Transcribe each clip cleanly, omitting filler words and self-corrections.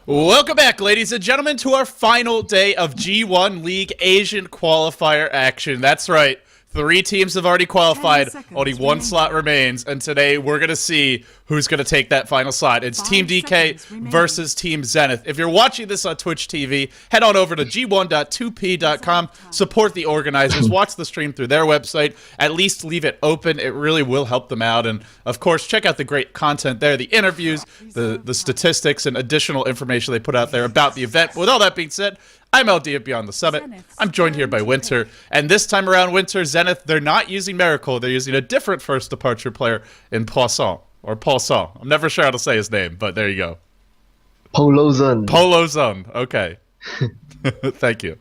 Welcome back, ladies and gentlemen, to our final day of G1 League Asian qualifier action. That's right. 3 teams have already qualified, only 1 slot remains, and today we're going to see who's going to take that final slot. It's Team DK versus Team Zenith. If you're watching this on Twitch TV, head on over to g1.2p.com, support the organizers, watch the stream through their website, at least leave it open. It really will help them out, and of course, check out the great content there, the interviews, the statistics, and additional information they put out there about the event. With all that being said, I'm LD of Beyond the Summit. I'm joined here by Winter, and this time around, Winter, Zenith, they're not using Miracle. They're using a different first departure player in Poisson, or Poisson. I'm never sure how to say his name, but there you go. Polozone. Okay. Thank you.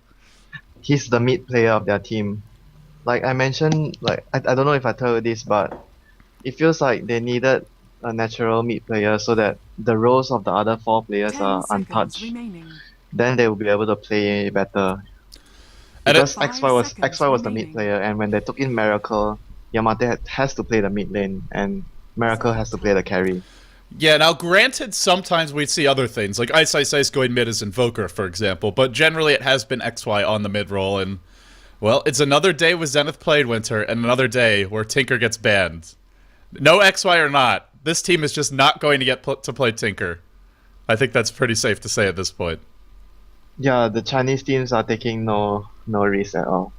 He's the mid player of their team. Like I mentioned, I don't know if I told you this, but it feels like they needed a natural mid player so that the roles of the other 4 players are untouched. Then they will be able to play better. Because XY was the mid player, and when they took in Miracle, Yamate has to play the mid lane, and Miracle has to play the carry. Yeah, now granted, sometimes we'd see other things, like Ice going mid as Invoker, for example, but generally it has been XY on the mid role, and, well, it's another day with Zenith played, Winter, and another day where Tinker gets banned. No XY or not, this team is just not going to get to play Tinker. I think that's pretty safe to say at this point. Yeah, the Chinese teams are taking no risk at all.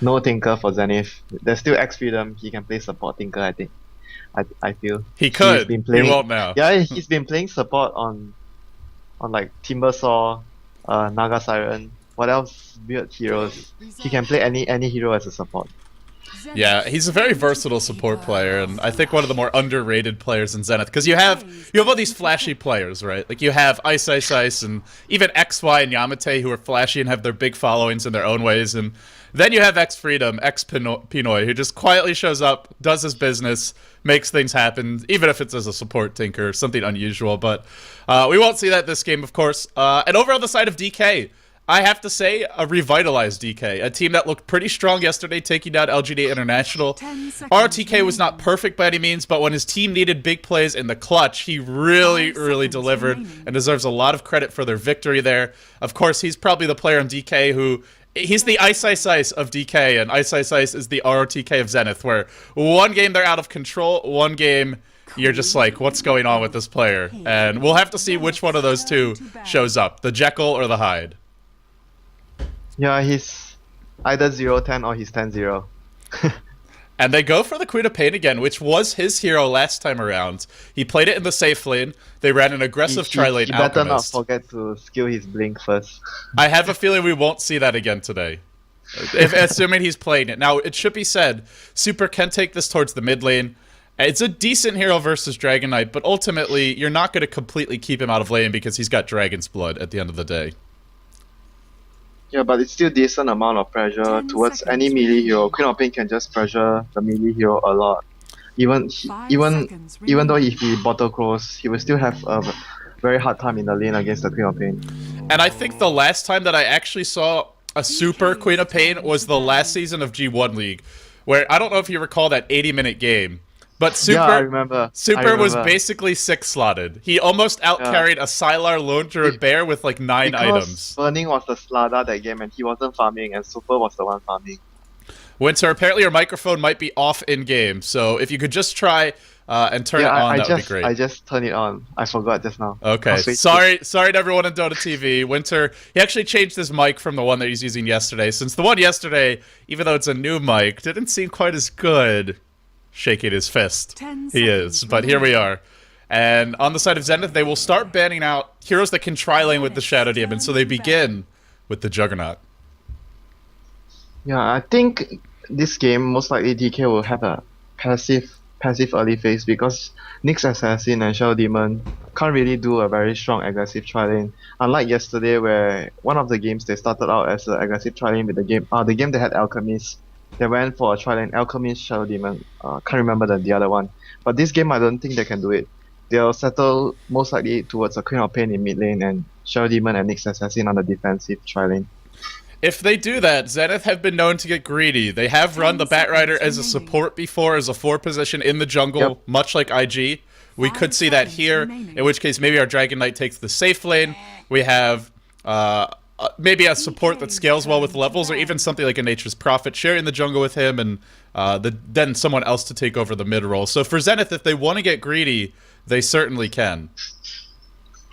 No Tinker for Zenith. There's still X Freedom. He can play support Tinker, I think. I feel. He could. He won't now. Yeah, he's been playing support on like Timbersaw, Naga Siren. What else? Weird heroes. He can play any hero as a support. Yeah, he's a very versatile support player, and I think one of the more underrated players in Zenith, because you have all these flashy players, right? Like you have Ice, and even XY and Yamate, who are flashy and have their big followings in their own ways, and then you have X Freedom, X Pinoy, who just quietly shows up, does his business, makes things happen, even if it's as a support Tinker, something unusual, but we won't see that this game, of course. And over on the side of DK, I have to say, a revitalized DK, a team that looked pretty strong yesterday, taking down LGD International. RTK was not perfect by any means, but when his team needed big plays in the clutch, he really delivered and deserves a lot of credit for their victory there. Of course, he's probably the player on DK who... He's the Ice of DK, and Ice is the RTK of Zenith, where one game they're out of control, one game you're just like, what's going on with this player? And we'll have to see which one of those two shows up, the Jekyll or the Hyde. Yeah, he's either 0-10 or he's 10-0. And they go for the Queen of Pain again, which was his hero last time around. He played it in the safe lane. They ran an aggressive tri-lane Alchemist. He better not forget to skill his blink first. I have a feeling we won't see that again today. Assuming he's playing it. Now, it should be said, Super can take this towards the mid lane. It's a decent hero versus Dragon Knight, but ultimately, you're not going to completely keep him out of lane because he's got Dragon's Blood at the end of the day. Yeah, but it's still decent amount of pressure towards any melee hero. Queen of Pain can just pressure the melee hero a lot. Even though if he bottle close, he will still have a very hard time in the lane against the Queen of Pain. And I think the last time that I actually saw a super Queen of Pain was the last season of G1 League, where I don't know if you recall that 80-minute game. But Super, yeah, I remember. Was basically 6-slotted. He almost out-carried a Sylar Lone Druid Bear with like 9 items. Burning was the Slada that game and he wasn't farming, and Super was the one farming. Winter, apparently your microphone might be off in-game, so if you could just try and turn it on, that would be great. I just turned it on. I forgot just now. Okay, sorry to everyone in Dota TV. Winter, he actually changed his mic from the one that he's using yesterday, since the one yesterday, even though it's a new mic, didn't seem quite as good. Shaking his fist. He is, but here we are. And on the side of Zenith, they will start banning out heroes that can tri-lane with the Shadow Demon, so they begin with the Juggernaut. Yeah, I think this game, most likely DK will have a passive early phase because Nyx Assassin and Shadow Demon can't really do a very strong aggressive tri-lane. Unlike yesterday where one of the games they started out as an aggressive tri-lane with the game they had Alchemist. They went for a tri-lane Alchemist, Shadow Demon. Can't remember the other one. But this game, I don't think they can do it. They'll settle most likely towards a Queen of Pain in mid lane and Shadow Demon and Nyx Assassin on the defensive tri-lane. If they do that, Zenith have been known to get greedy. They have run the Batrider as a support before, as a 4 position in the jungle, much like IG. We could see that here, in which case maybe our Dragon Knight takes the safe lane. We have maybe a support that scales well with levels, or even something like a Nature's Prophet sharing the jungle with him, and then someone else to take over the mid role. So for Zenith, if they want to get greedy, they certainly can.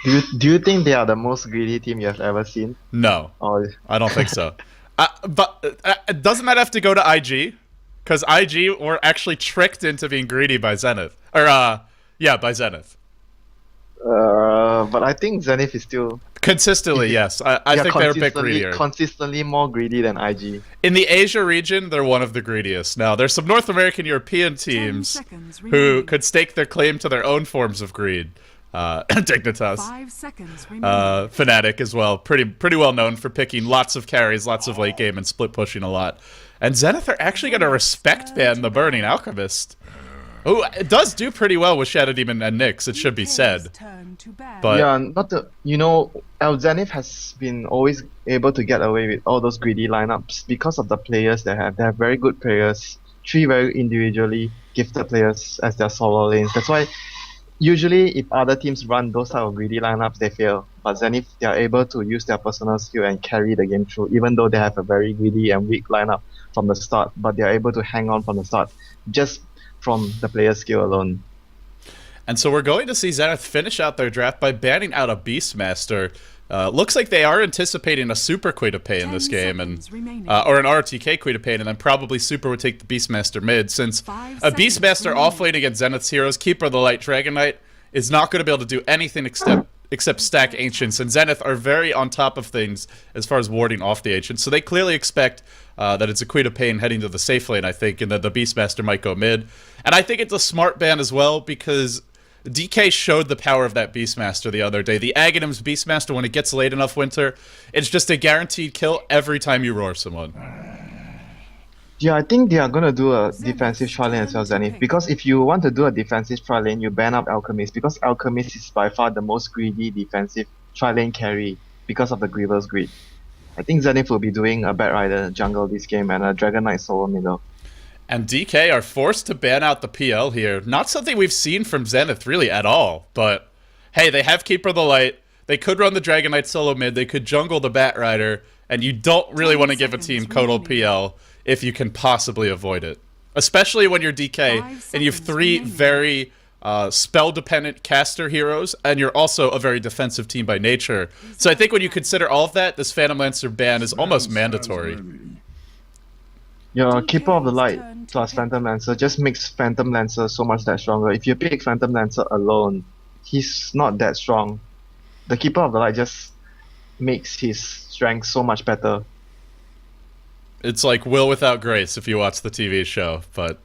Do you think they are the most greedy team you have ever seen? No, Or I don't think so. But doesn't that have to go to IG? Because IG were actually tricked into being greedy by Zenith. Or, yeah, by Zenith. but I think Zenith is still Consistently, yes. I think they're a bit greedier. Consistently more greedy than IG. In the Asia region, they're one of the greediest. Now, there's some North American European teams who could stake their claim to their own forms of greed. Dignitas. Fnatic as well. Pretty well known for picking lots of carries, lots of late game, and split pushing a lot. And Zenith are actually going to respect ban the Burning Alchemist. Oh, it does do pretty well with Shadow Demon and Nyx, it should be said. But yeah, Zenith has been always able to get away with all those greedy lineups because of the players they have. They have very good players, 3 very individually gifted players as their solo lanes. That's why usually if other teams run those type of greedy lineups, they fail. But Zenith, they are able to use their personal skill and carry the game through, even though they have a very greedy and weak lineup from the start. But they are able to hang on from the start, just from the player skill alone. And so we're going to see Zenith finish out their draft by banning out a Beastmaster. Looks like they are anticipating a Super Queen of Pain in this game, and or an RTK Queen of Pain, and then probably Super would take the Beastmaster mid, since a Beastmaster offlane against Zenith's heroes, Keeper of the Light, Dragon Knight, is not going to be able to do anything except stack Ancients, and Zenith are very on top of things as far as warding off the Ancients, so they clearly expect that it's a Queen of Pain heading to the safe lane, I think, and that the Beastmaster might go mid. And I think it's a smart ban as well, because DK showed the power of that Beastmaster the other day. The Aghanim's Beastmaster, when it gets late enough winter, it's just a guaranteed kill every time you roar someone. Yeah, I think they are going to do a defensive tri lane as well, Zenith. Because if you want to do a defensive tri lane, you ban up Alchemist. Because Alchemist is by far the most greedy defensive tri lane carry because of the Griever's greed. I think Zenith will be doing a Bat Rider jungle this game and a Dragon Knight solo middle. And DK are forced to ban out the PL here. Not something we've seen from Zenith really at all. But hey, they have Keeper of the Light. They could run the Dragon Knight solo mid. They could jungle the Bat Rider. And you don't really want to give a team Kodal PL if you can possibly avoid it. Especially when you're DK and you have 3 very spell-dependent caster heroes, and you're also a very defensive team by nature. So I think when you consider all of that, this Phantom Lancer ban is almost mandatory. Your Keeper of the Light plus Phantom Lancer just makes Phantom Lancer so much that stronger. If you pick Phantom Lancer alone, he's not that strong. The Keeper of the Light just makes his strength so much better. It's like Will without Grace if you watch the TV show, but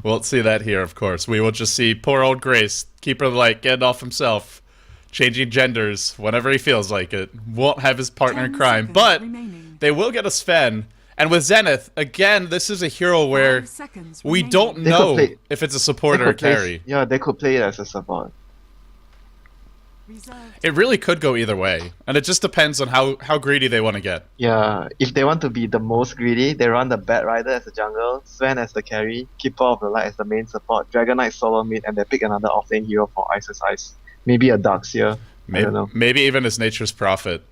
won't see that here, of course. We will just see poor old Grace, Keeper of the Light, getting off himself, changing genders whenever he feels like it. Won't have his partner in crime, but they will get a Sven. And with Zenith, again, this is a hero where we don't know if it's a support or a carry. Yeah, they could play it as a support. It really could go either way, and it just depends on how greedy they want to get. Yeah, if they want to be the most greedy, they run the Bat Rider as the jungle, Sven as the carry, Keeper of the Light as the main support, Dragon Knight solo mid, and they pick another offlane hero for Ice's Ice. Maybe a Darkseer. I don't know. Maybe even his Nature's Prophet.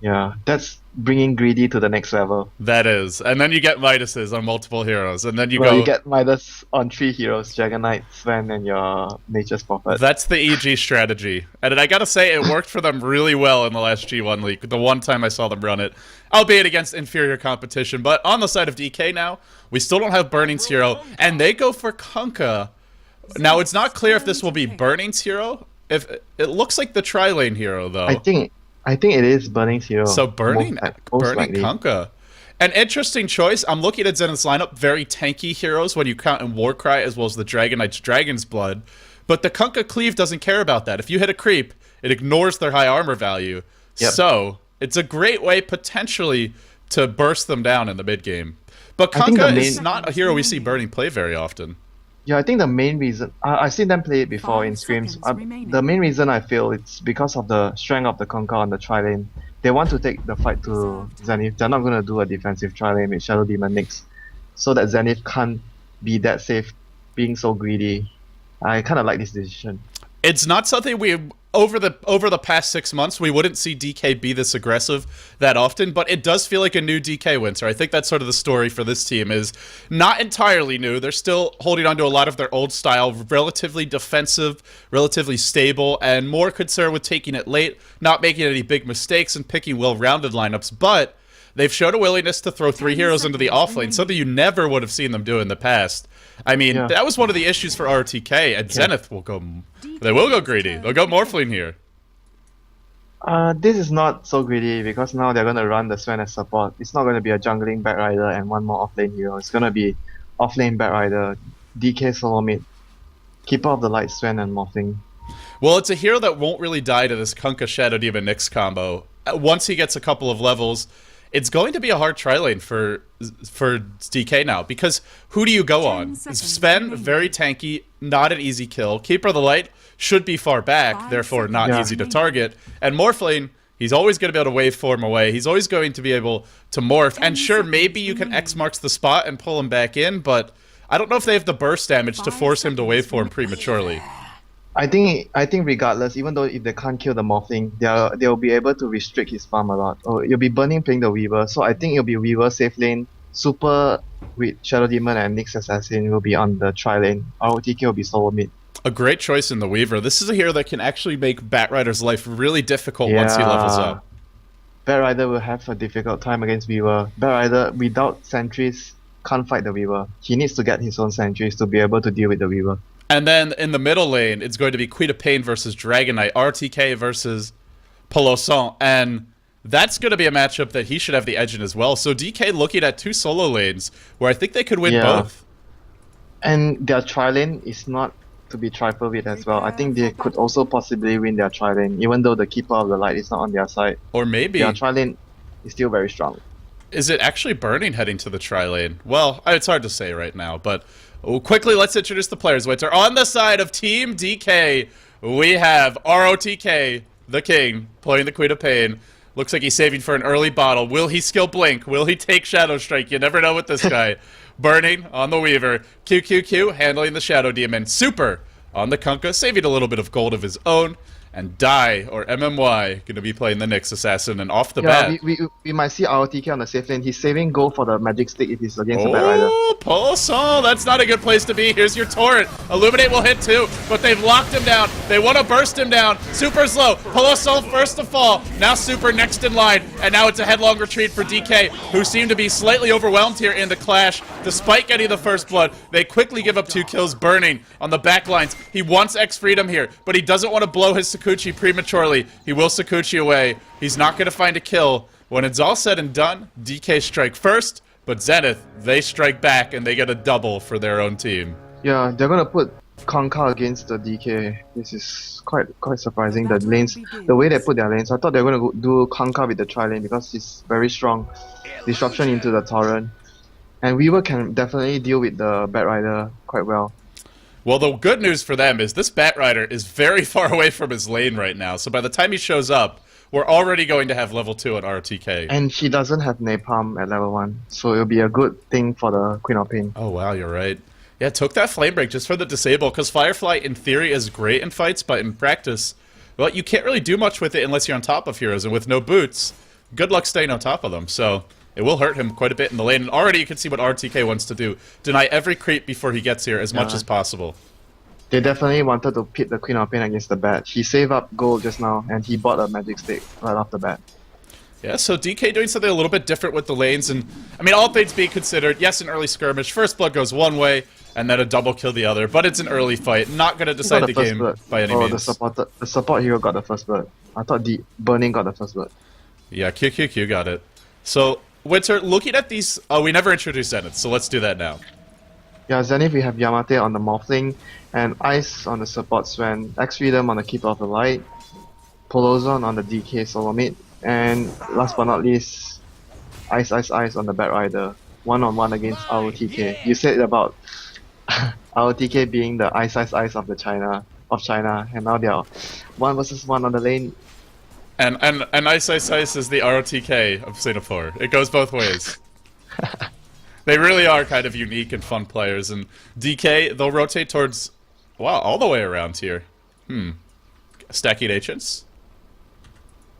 Yeah, that's bringing greedy to the next level. That is. And then you get Midas's on multiple heroes, and then you You get Midas on 3 heroes, Dragon Knight, Sven, and your Nature's Prophet. That's the EG strategy. And I gotta say, it worked for them really well in the last G1 League, the one time I saw them run it. Albeit against inferior competition, but on the side of DK now, we still don't have Burning's hero, and they go for Kunkka. Now, it's not clear if this will be Burning's hero. If it looks like the tri-lane hero, though. I think it is Burning's hero. So Burning Kunkka. An interesting choice. I'm looking at Zenith's lineup. Very tanky heroes when you count in Warcry, as well as the Dragon Knight's Dragon's Blood. But the Kunkka Cleave doesn't care about that. If you hit a creep, it ignores their high armor value. Yep. So it's a great way, potentially, to burst them down in the mid-game. But Kunkka is not a hero we see Burning play very often. Yeah, I think the main reason I've seen them play it before in scrims. The main reason I feel it's because of the strength of the Kunkka on the tri lane. They want to take the fight to Zenith. They're not gonna do a defensive tri lane with Shadow Demon Nyx, so that Zenith can't be that safe, being so greedy. I kind of like this decision. It's not something we over the past 6 months we wouldn't see DK be this aggressive that often, but it does feel like a new DK winter. I think that's sort of the story for this team is not entirely new. They're still holding on to a lot of their old style, relatively defensive, relatively stable, and more concerned with taking it late, not making any big mistakes, and picking well-rounded lineups, but they've shown a willingness to throw 3 heroes into the offlane, something you never would have seen them do in the past. I mean, that was one of the issues for RTK, and Zenith will go... They will go greedy. They'll go Morphling here. This is not so greedy because now they're going to run the Sven as support. It's not going to be a jungling Batrider and one more offlane hero. It's going to be offlane Batrider, DK solo mid, Keeper of the Light Sven and Morphling. Well, it's a hero that won't really die to this Kunkka Shadow Demon Nyx combo. Once he gets a couple of levels, it's going to be a hard tri-lane for DK now, because who do you go on? Sven, very tanky, not an easy kill. Keeper of the Light should be far back, therefore not easy to target. And Morphling, he's always going to be able to waveform away. He's always going to be able to morph. And sure, maybe you can X marks the spot and pull him back in, but I don't know if they have the burst damage to force him to waveform prematurely. I think regardless, even though if they can't kill the Morphling, they'll be able to restrict his farm a lot. Or you'll be burning playing the Weaver, so I think it'll be Weaver safe lane, Super with Shadow Demon and Nyx Assassin will be on the tri lane. ROTK will be solo mid. A great choice in the Weaver. This is a hero that can actually make Batrider's life really difficult once he levels up. Batrider will have a difficult time against Weaver. Batrider, without sentries, can't fight the Weaver. He needs to get his own sentries to be able to deal with the Weaver. And then in the middle lane, it's going to be Queen of Pain versus Dragon Knight, RTK versus Peloson, and that's going to be a matchup that he should have the edge in as well. So DK looking at 2 solo lanes where I think they could win both. And their tri-lane is not to be trifled with as well. I think they could also possibly win their tri-lane, even though the Keeper of the Light is not on their side. Or maybe their tri-lane is still very strong. Is it actually Burning heading to the tri-lane? Well, it's hard to say right now, but quickly let's introduce the players. Winter, on the side of Team DK, we have ROTK, the king, playing the Queen of Pain. Looks like he's saving for an early bottle. Will he skill Blink? Will he take Shadow Strike? You never know with this guy. Burning on the Weaver. QQQ handling the Shadow Demon. Super on the Kunkka, saving a little bit of gold of his own. And Die, or MMY, going to be playing the Nyx Assassin, and off the bat... We might see ROTK on the safe lane. He's saving gold for the Magic Stick if he's against the Batrider. Oh, Peloson, that's not a good place to be. Here's your turret. Illuminate will hit too, but they've locked him down. They want to burst him down. Super's low. Peloson first to fall. Now Super next in line, and now it's a headlong retreat for DK, who seem to be slightly overwhelmed here in the clash. Despite getting the first blood, they quickly give up 2 kills. Burning on the back lines. He wants X Freedom here, but he doesn't want to blow his Sakuchi prematurely. He will Sakuchi away. He's not going to find a kill. When it's all said and done, DK strike first, but Zenith, they strike back and they get a double for their own team. Yeah, they're going to put Kunkka against the DK. This is quite surprising. The lanes, the way they put their lanes, I thought they were going to do Kunkka with the tri-lane because he's very strong. Disruption into the torrent. And Weaver can definitely deal with the Batrider quite well. Well, the good news for them is this Batrider is very far away from his lane right now, so by the time he shows up, we're already going to have level 2 on RTK. And she doesn't have Napalm at level 1, so it'll be a good thing for the Queen of Pain. Oh wow, you're right. Yeah, took that Flame Break just for the disable, because Firefly in theory is great in fights, but in practice, well, you can't really do much with it unless you're on top of heroes, and with no boots, good luck staying on top of them, so... It will hurt him quite a bit in the lane, and already you can see what RTK wants to do. Deny every creep before he gets here as much as possible. They definitely wanted to pit the Queen of Pain against the bat. He saved up gold just now, and he bought a Magic Stick right off the bat. Yeah, so DK doing something a little bit different with the lanes, and I mean, all things being considered, yes, an early skirmish, first blood goes one way, and then a double kill the other, but it's an early fight, not going to decide the game by any means. The support hero got the first blood. I thought the Burning got the first blood. Yeah, QQQ got it. So... Winter, looking at these... Oh, we never introduced Zenith, so let's do that now. Yeah, Zenith, we have Yamate on the Morphling, and Ice on the support Sven, X Freedom on the Keeper of the Light, Polozon on the DK solo mid, and last but not least, Ice on the Batrider, one-on-one against ROTK. You said about ROTK being the Ice of China, and now they are 1 versus 1 on the lane. And Ice is the ROTK of Singapore. It goes both ways. They really are kind of unique and fun players. And DK, they'll rotate towards Wow, all the way around here. Stacking ancients?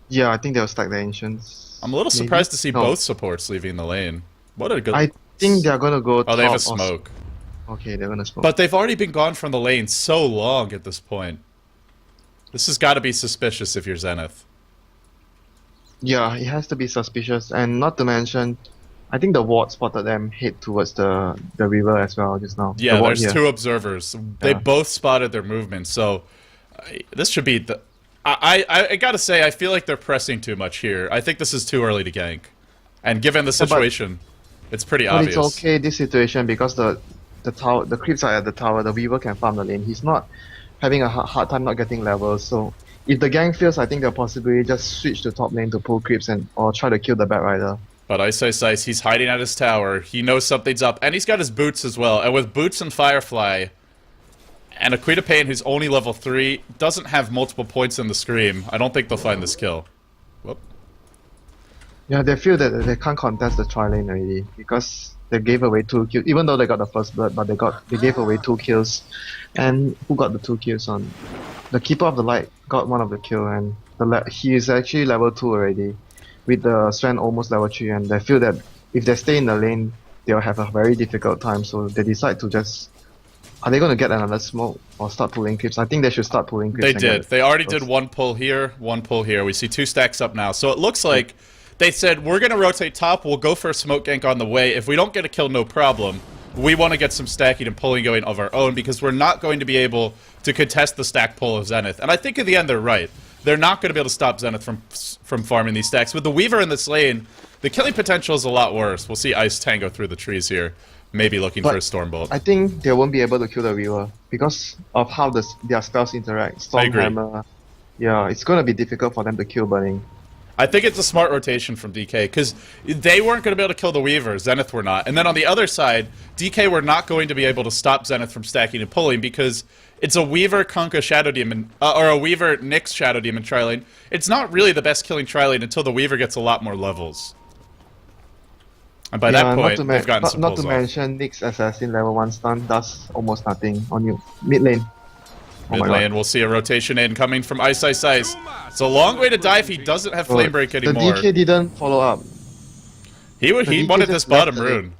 Yeah, I think they'll stack the ancients. I'm a little maybe? surprised to see No. both supports leaving the lane. What a good... I think they're gonna go. Oh, they have a top or smoke. Okay, they're gonna smoke. But they've already been gone from the lane so long at this point. This has got to be suspicious if you're Zenith. Yeah, it has to be suspicious, and not to mention, I think the ward spotted them head towards the river as well just now. Yeah, The ward there's here. two observers. They Yeah. both spotted their movement, so this should be the... I gotta say, I feel like they're pressing too much here. I think this is too early to gank. And given the situation, it's pretty But obvious. it's okay this situation because the tower, the creeps are at the tower. The weaver can farm the lane. He's not having a hard time not getting levels. So if the gank fails, I think they'll possibly just switch to top lane to pull creeps or try to kill the Bat Rider. But Ice, he's hiding at his tower. He knows something's up, and he's got his boots as well. And with boots and Firefly, and a Queen of Pain who's only level 3, doesn't have multiple points in the Scream, I don't think they'll find this kill. Whoop. Yeah, they feel that they can't contest the tri lane already because they gave away 2 kills. Even though they got the first blood, but they gave away 2 kills. And who got the 2 kills on? The Keeper of the Light got one of the kill, and he is actually level 2 already, with the Sven almost level 3. And they feel that if they stay in the lane, they'll have a very difficult time. So they decide to just. Are they going to get another smoke or start pulling creeps? I think they should start pulling creeps. They and did. get They already those. did one pull here, one pull here. We see 2 stacks up now. So it looks like they said, we're going to rotate top. We'll go for a smoke gank on the way. If we don't get a kill, no problem. We want to get some stacking and pulling going of our own because we're not going to be able to contest the stack pull of Zenith. And I think in the end they're right. They're not going to be able to stop Zenith from farming these stacks. With the Weaver in this lane, the killing potential is a lot worse. We'll see Ice Tango through the trees here. Maybe looking for a Stormbolt. I think they won't be able to kill the Weaver because of how their spells interact. I agree. Stormhammer. Yeah, it's gonna be difficult for them to kill Burning. I think it's a smart rotation from DK, because they weren't going to be able to kill the Weaver, Zenith were not. And then on the other side, DK were not going to be able to stop Zenith from stacking and pulling, because it's a Weaver Kunkka Shadow Demon, or a Weaver Nyx Shadow Demon tri-lane. It's not really the best killing tri-lane until the Weaver gets a lot more levels. And by that point, they've gotten some not pulls to off. mention, Nyx Assassin level 1 stun does almost nothing on you. Mid lane. Oh Mid lane, we'll see a rotation in coming from Ice. It's a long way to die if he doesn't have Flame Break anymore. The DK didn't follow up. He DK wanted just this bottom left rune.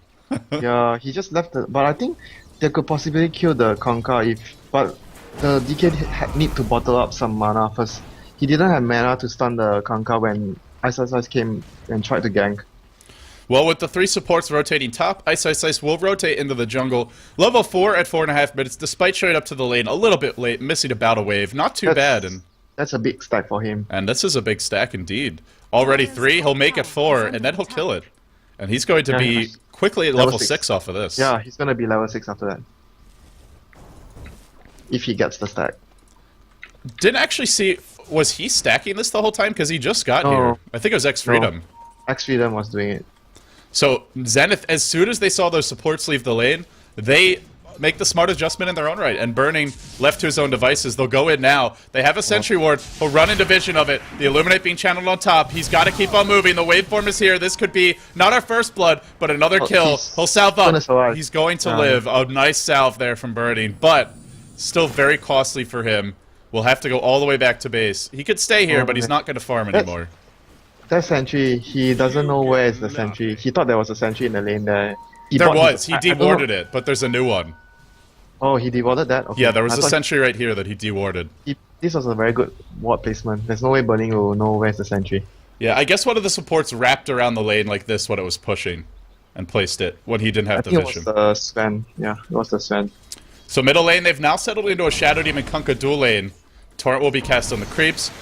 Yeah, he just left it. But I think they could possibly kill the Kunkka but the DK need to bottle up some mana first. He didn't have mana to stun the Kunkka when Ice came and tried to gank. Well, with the 3 supports rotating top, Ice will rotate into the jungle. Level 4 at 4.5 minutes, despite showing up to the lane a little bit late, missing a battle wave. Not too bad. That's a big stack for him. And this is a big stack indeed. Already 3, he'll make it 4, and then he'll kill it. And he's going to be quickly at level 6 off of this. Yeah, he's going to be level 6 after that. If he gets the stack. Didn't actually see... Was he stacking this the whole time? Because he just got here. I think it was X-Freedom. No. X-Freedom was doing it. So, Zenith, as soon as they saw those supports leave the lane, they make the smart adjustment in their own right. And Burning, left to his own devices, they'll go in now. They have a Sentry Ward. He'll run into vision of it. The Illuminate being channeled on top. He's got to keep on moving. The waveform is here. This could be not our first blood, but another kill. He'll salve up. He's going to live. A nice salve there from Burning, but still very costly for him. We'll have to go all the way back to base. He could stay here, but he's not going to farm anymore. That sentry, he doesn't know where is the sentry. He thought there was a sentry in the lane there. He dewarded it, but there's a new one. Oh, he dewarded that? Okay. Yeah, there was a sentry right here that he dewarded. This was a very good ward placement. There's no way Burning will know where's the sentry. Yeah, I guess one of the supports wrapped around the lane like this when it was pushing and placed it when he didn't have the vision. It was the Sven. Yeah, it was the Sven. So middle lane, they've now settled into a Shadow Demon Kunkka dual lane. Torrent will be cast on the creeps.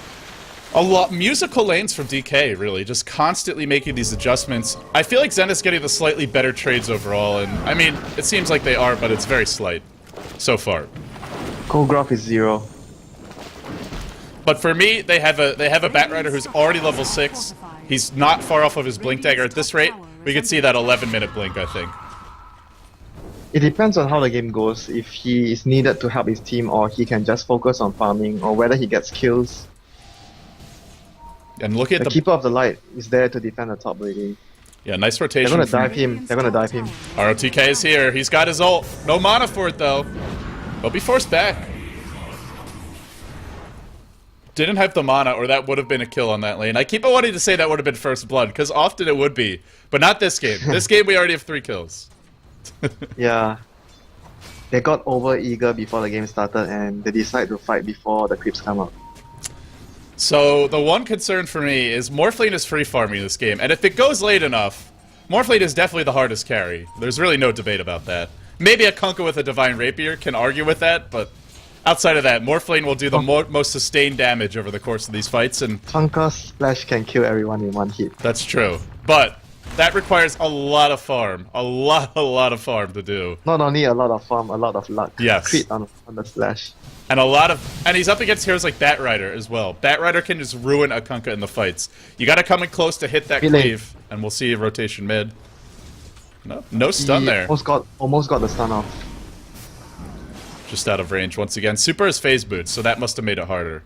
A lot musical lanes from DK, really, just constantly making these adjustments. I feel like Zenith's getting the slightly better trades overall, and I mean, it seems like they are, but it's very slight so far. Cold is 0. But for me, they have a Batrider who's already level 6. He's not far off of his Blink Dagger. At this rate, we could see that 11-minute blink, I think. It depends on how the game goes, if he is needed to help his team or he can just focus on farming, or whether he gets kills. And look at the Keeper of the Light is there to defend the top lady. Yeah, nice rotation. They're gonna dive him. They're gonna dive him. ROTK is here. He's got his ult. No mana for it though. They'll be forced back. Didn't have the mana, or that would have been a kill on that lane. I keep on wanting to say that would have been first blood, because often it would be. But not this game. This game we already have 3 kills. Yeah. They got over eager before the game started and they decided to fight before the creeps come up. So the one concern for me is Morphling is free farming this game, and if it goes late enough, Morphling is definitely the hardest carry. There's really no debate about that. Maybe a Kunkka with a Divine Rapier can argue with that, but outside of that, Morphling will do the most sustained damage over the course of these fights, and Kunkka's splash can kill everyone in one hit. that's true. But that requires a lot of farm. A lot of farm to do. Not only a lot of farm, a lot of luck. Yes. Crit on the splash. And and he's up against heroes like Batrider as well. Batrider can just ruin a Kunkka in the fights. You gotta come in close to hit that cleave, and we'll see a rotation mid. No stun there. Almost got the stun off. Just out of range once again. Super is phase boots, so that must have made it harder.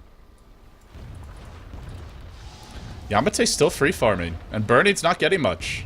Yamate's still free farming, and Burning's not getting much.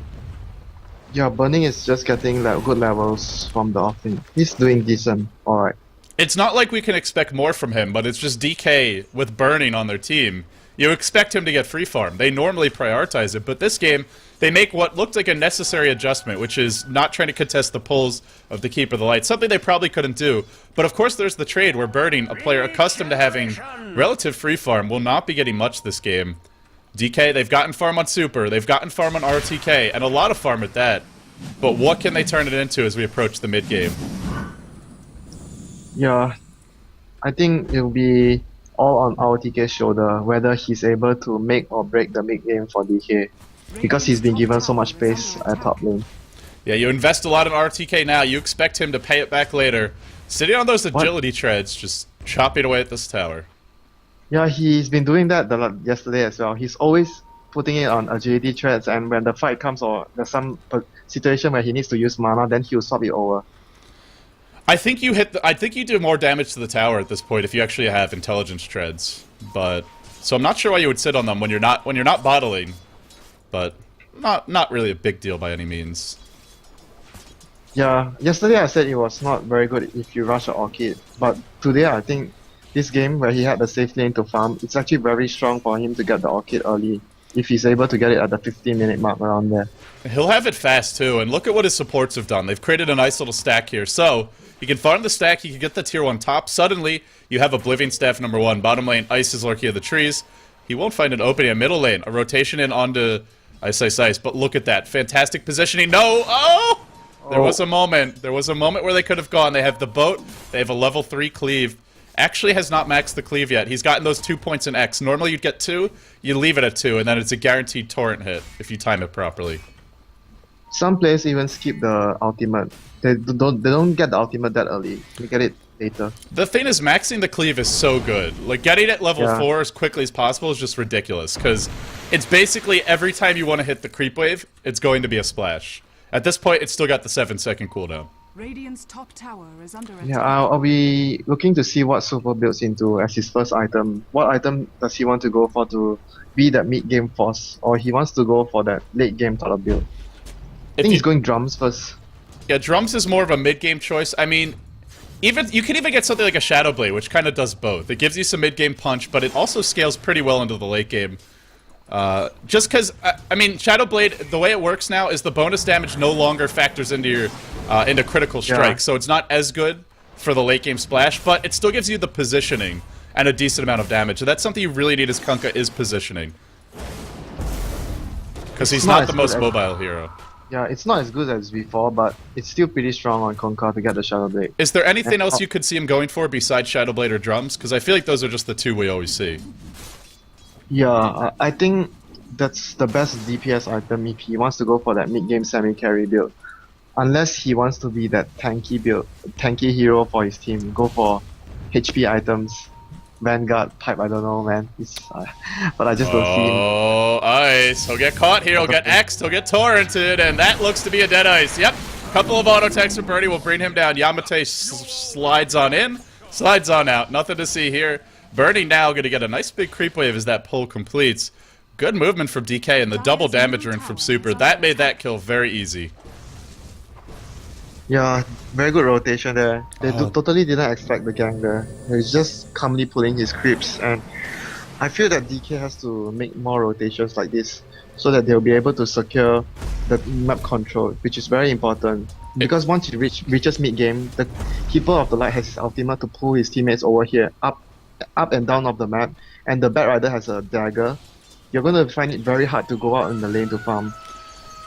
Yeah, Burning is just getting like good levels from the offlane. He's doing decent, alright. It's not like we can expect more from him, but it's just DK with Burning on their team. You expect him to get free farm. They normally prioritize it, but this game, they make what looked like a necessary adjustment, which is not trying to contest the pulls of the Keeper of the Light, something they probably couldn't do. But of course there's the trade where Burning, a player accustomed to having relative free farm, will not be getting much this game. DK, they've gotten farm on Super, they've gotten farm on RTK, and a lot of farm at that. But what can they turn it into as we approach the mid-game? Yeah, I think it'll be all on RTK's shoulder, whether he's able to make or break the mid-game for DK. Because he's been given so much space at top lane. Yeah, you invest a lot in RTK now, you expect him to pay it back later. Sitting on those agility treads, just chopping away at this tower. Yeah, he's been doing that yesterday as well. He's always putting it on agility threads, and when the fight comes or there's some situation where he needs to use mana, then he'll swap it over. I think you do more damage to the tower at this point if you actually have intelligence treads. But so I'm not sure why you would sit on them when you're not bottling. But not really a big deal by any means. Yeah, yesterday I said it was not very good if you rush an Orchid, but today I think this game where he had the safe lane to farm, it's actually very strong for him to get the Orchid early, if he's able to get it at the 15-minute mark around there. He'll have it fast too, and look at what his supports have done. They've created a nice little stack here. So, he can farm the stack, he can get the tier 1 top. Suddenly, you have Oblivion Staff number 1. Bottom lane, Ice is lurking in the trees. He won't find an opening in middle lane. A rotation in onto Ice, but look at that. Fantastic positioning. No! Oh! There was a moment. There was a moment where they could have gone. They have the boat. They have a level 3 cleave. Actually has not maxed the cleave yet. He's gotten those 2 points in X. Normally you'd get 2, you leave it at 2, and then it's a guaranteed torrent hit if you time it properly. Some players even skip the ultimate. They don't get the ultimate that early. They get it later. The thing is, maxing the cleave is so good. Like, getting it level 4 as quickly as possible is just ridiculous, because it's basically every time you want to hit the creep wave, it's going to be a splash. At this point, it's still got the 7-second cooldown. Radiant's top tower is under attack. Yeah, I'll be looking to see what Super builds into as his first item. What item does he want to go for to be that mid-game force, or he wants to go for that late-game sort of build? I think he's going drums first. Yeah, drums is more of a mid-game choice. I mean, you can even get something like a Shadow Blade, which kind of does both. It gives you some mid-game punch, but it also scales pretty well into the late game. Just because, I mean, Shadow Blade, the way it works now is the bonus damage no longer factors into your into critical strike, so it's not as good for the late game splash, but it still gives you the positioning and a decent amount of damage. So that's something you really need as Kunkka, is positioning. Because he's not the most mobile hero. Yeah, it's not as good as before, but it's still pretty strong on Kunkka to get the Shadow Blade. Is there anything else you could see him going for besides Shadow Blade or drums? Because I feel like those are just the two we always see. Yeah, I think that's the best DPS item if he wants to go for that mid-game semi-carry build. Unless he wants to be that tanky build, tanky hero for his team, go for HP items, Vanguard, Pipe, I don't know, man. But I just don't see him. Oh, Ice. He'll get caught here, he'll get X'd, he'll get torrented, and that looks to be a dead Ice. Yep, couple of auto attacks from Birdie will bring him down. Yamate slides on in, slides on out. Nothing to see here. Birdie now going to get a nice big creep wave as that pull completes. Good movement from DK and the double damage run from Super. That made that kill very easy. Yeah, very good rotation there. They Oh. totally didn't expect the gang there. He's just calmly pulling his creeps, and I feel that DK has to make more rotations like this so that they'll be able to secure the map control, which is very important. Because once he reaches mid game, the Keeper of the Light has his ultimate to pull his teammates over here, up and down of the map, and the Bat Rider has a dagger. You're gonna find it very hard to go out in the lane to farm.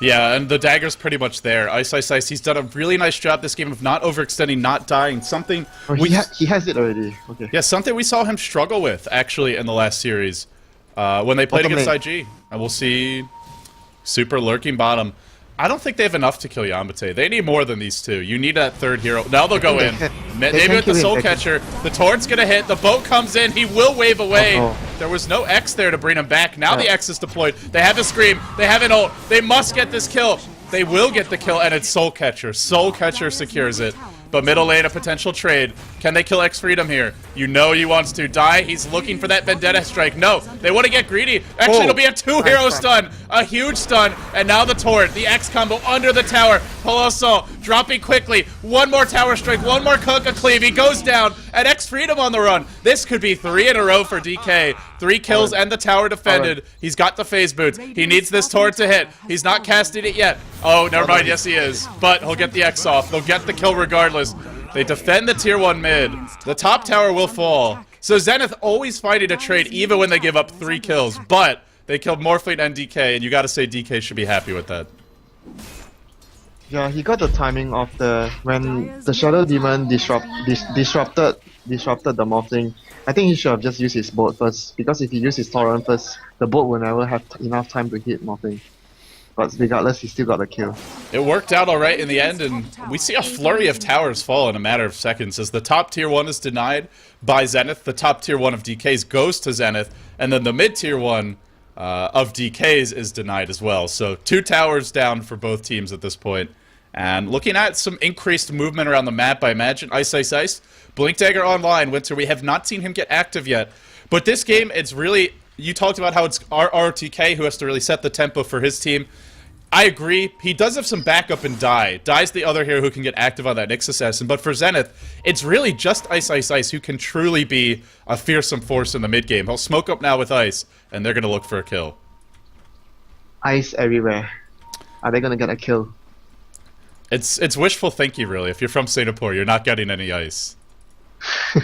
Yeah, and the dagger's pretty much there. Ice, he's done a really nice job this game of not overextending, not dying. Something Oh, he has it already. Okay. yeah, something we saw him struggle with, actually, in the last series. When they played Bottom against lane. IG. And we'll see Super lurking bottom. I don't think they have enough to kill Yamate. They need more than these two. You need that third hero. Now they'll go in. They Maybe can with the kill him, Soul they can- Catcher. The torrent's gonna hit. The boat comes in. He will wave away. Uh-oh. There was no X there to bring him back. Now the Yeah. X is deployed. They have the Scream. They have an ult. They must get this kill. They will get the kill, and it's Soul Catcher. Soul Catcher secures it. But middle lane, a potential trade. Can they kill X Freedom here? You know he wants to die. He's looking for that Vendetta strike. No, they want to get greedy. Actually, Oh, it'll be a two-hero stun. A huge stun. And now the torrent, the X combo under the tower. Poloso dropping quickly. One more tower strike, one more Kunkka cleave. He goes down. And X Freedom on the run. This could be 3 in a row for DK. 3 kills and the tower defended. He's got the phase boots. He needs this torrent to hit. He's not casting it yet. Oh, never mind. Yes, he is. But he'll get the X off. They'll get the kill regardless. They defend the tier 1 mid. The top tower will fall. So Zenith always fighting a trade even when they give up 3 kills. But they killed Morphling and DK, and you gotta say DK should be happy with that. Yeah, he got the timing of when the Shadow Demon disrupted the Morphling. I think he should have just used his boat first, because if he used his torrent first, the boat will never have enough time to hit Morphling. But regardless, he still got the kill. It worked out alright in the end, and we see a flurry of towers fall in a matter of seconds as the top tier 1 is denied by Zenith, the top tier 1 of DK's goes to Zenith, and then the mid tier 1 of DK's is denied as well. So 2 towers down for both teams at this point. And looking at some increased movement around the map, I imagine. Ice. Blink Dagger online. Winter, we have not seen him get active yet. But this game, it's really... You talked about how it's RTK who has to really set the tempo for his team. I agree. He does have some backup in Die. Die's the other hero who can get active on that Nyx Assassin. But for Zenith, it's really just Ice who can truly be a fearsome force in the mid game. He'll smoke up now with Ice, and they're going to look for a kill. Ice everywhere. Are they gonna get a kill? It's wishful thinking, really. If you're from Singapore, you're not getting any ice.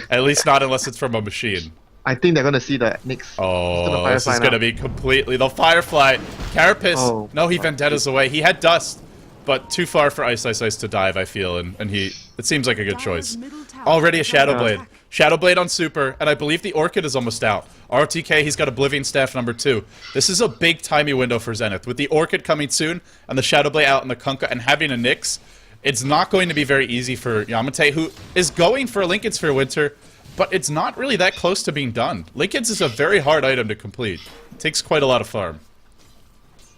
At least not unless it's from a machine. I think they're gonna see the Nyx. Oh, this is going to be completely... They'll Firefly. Carapace. Oh. No, he Vendettas away. He had Dust, but too far for Ice to dive, I feel, and he... It seems like a good choice. Already a Shadow Blade. Shadow Blade on Super, and I believe the Orchid is almost out. RTK, he's got Oblivion Staff number 2. This is a big timey window for Zenith. With the Orchid coming soon, and the Shadow Blade out and the Kunkka, and having a Nyx, it's not going to be very easy for Yamate, who is going for a Lincoln Sphere Winter, but it's not really that close to being done. Lincoln's is a very hard item to complete. It takes quite a lot of farm.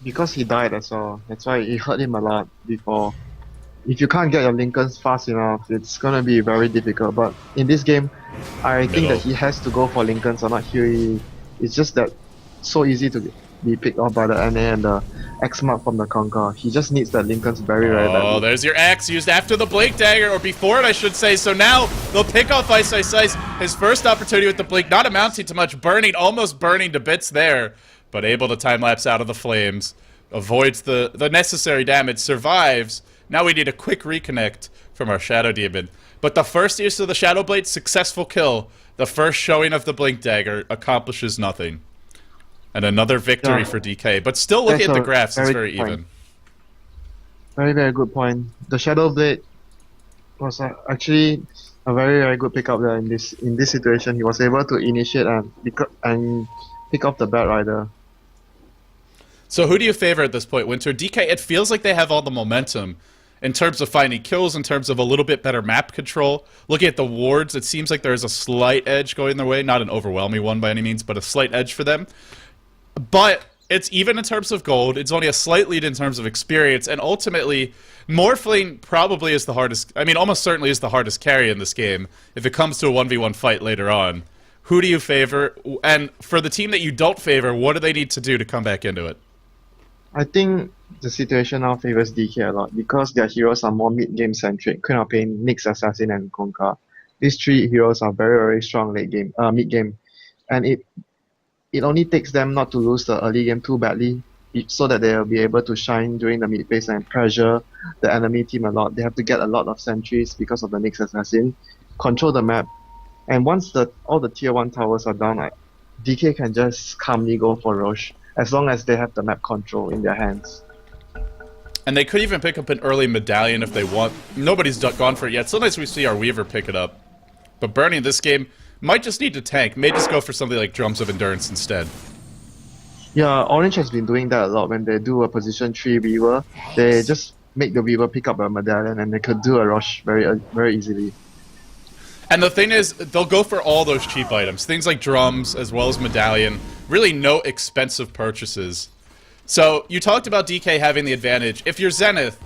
Because he died, that's all. That's why it hurt him a lot before. If you can't get your Lincolns fast enough, it's gonna be very difficult. But in this game, I think that he has to go for Lincolns or not here. It's just that so easy to be picked off by the NA and the X mark from the Kunkka. He just needs that Lincolns very badly. Oh, there's your X used after the Blink Dagger, or before it, I should say. So now they'll pick off Ice. His first opportunity with the Blink, not amounting to much, burning, almost burning to bits there, but able to time-lapse out of the flames, avoids the necessary damage, survives. Now we need a quick reconnect from our Shadow Demon. But the first use of the Shadow Blade, successful kill. The first showing of the Blink Dagger accomplishes nothing. And another victory for DK. But still looking at the graphs, it's very even. Very, very good point. The Shadow Blade was actually a very, very good pickup there in this situation. He was able to initiate and pick up the Bat Rider. So who do you favor at this point, Winter? DK, it feels like they have all the momentum in terms of finding kills, in terms of a little bit better map control. Looking at the wards, it seems like there is a slight edge going their way. Not an overwhelming one by any means, but a slight edge for them. But it's even in terms of gold. It's only a slight lead in terms of experience. And ultimately, Morphling probably is the hardest... I mean, almost certainly is the hardest carry in this game if it comes to a 1v1 fight later on. Who do you favor? And for the team that you don't favor, what do they need to do to come back into it? I think the situation now favors DK a lot because their heroes are more mid-game centric. Queen of Pain, Nyx Assassin, and Kunkka. These three heroes are very, very strong late game, mid-game, and it only takes them not to lose the early game too badly, so that they will be able to shine during the mid phase and pressure the enemy team a lot. They have to get a lot of sentries because of the Nyx Assassin, control the map, and once all the tier 1 towers are down, DK can just calmly go for Roche as long as they have the map control in their hands. And they could even pick up an early medallion if they want. Nobody's gone for it yet. Sometimes we see our Weaver pick it up. But Bernie in this game might just need to tank. May just go for something like Drums of Endurance instead. Yeah, Orange has been doing that a lot. When they do a position 3 Weaver, they just make the Weaver pick up a medallion and they could do a rush very easily. And the thing is, they'll go for all those cheap items. Things like drums, as well as medallion. Really no expensive purchases. So, you talked about DK having the advantage. If you're Zenith,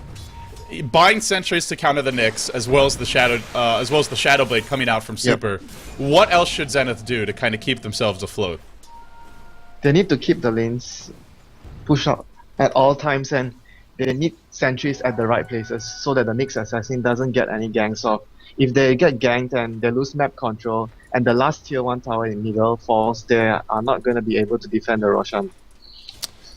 buying sentries to counter the Nyx, as well as the Shadow Blade coming out from Super, what else should Zenith do to kind of keep themselves afloat? They need to keep the lanes pushed up at all times, and they need sentries at the right places so that the Nyx Assassin doesn't get any ganks off. If they get ganked and they lose map control, and the last tier 1 tower in middle falls, they are not going to be able to defend the Roshan.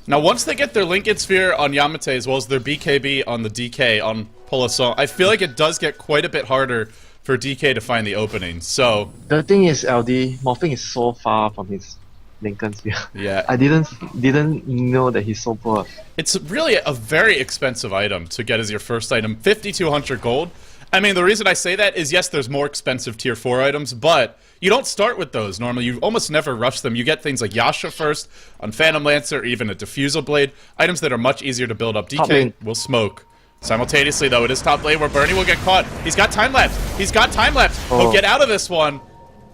Now, once they get their Lincoln Sphere on Yamate, as well as their BKB on the DK on Polisson, I feel like it does get quite a bit harder for DK to find the opening, so... The thing is, LD, Morphing is so far from his Lincoln Sphere. Yeah. I didn't know that he's so poor. It's really a very expensive item to get as your first item. 5,200 gold. I mean, the reason I say that is, yes, there's more expensive tier 4 items, but you don't start with those normally. You almost never rush them. You get things like Yasha first, on Phantom Lancer, or even a Diffusal Blade. Items that are much easier to build up. DK will smoke. Simultaneously, though, it is top lane where Bernie will get caught. He's got time lapse. He's got time lapse. He'll get out of this one.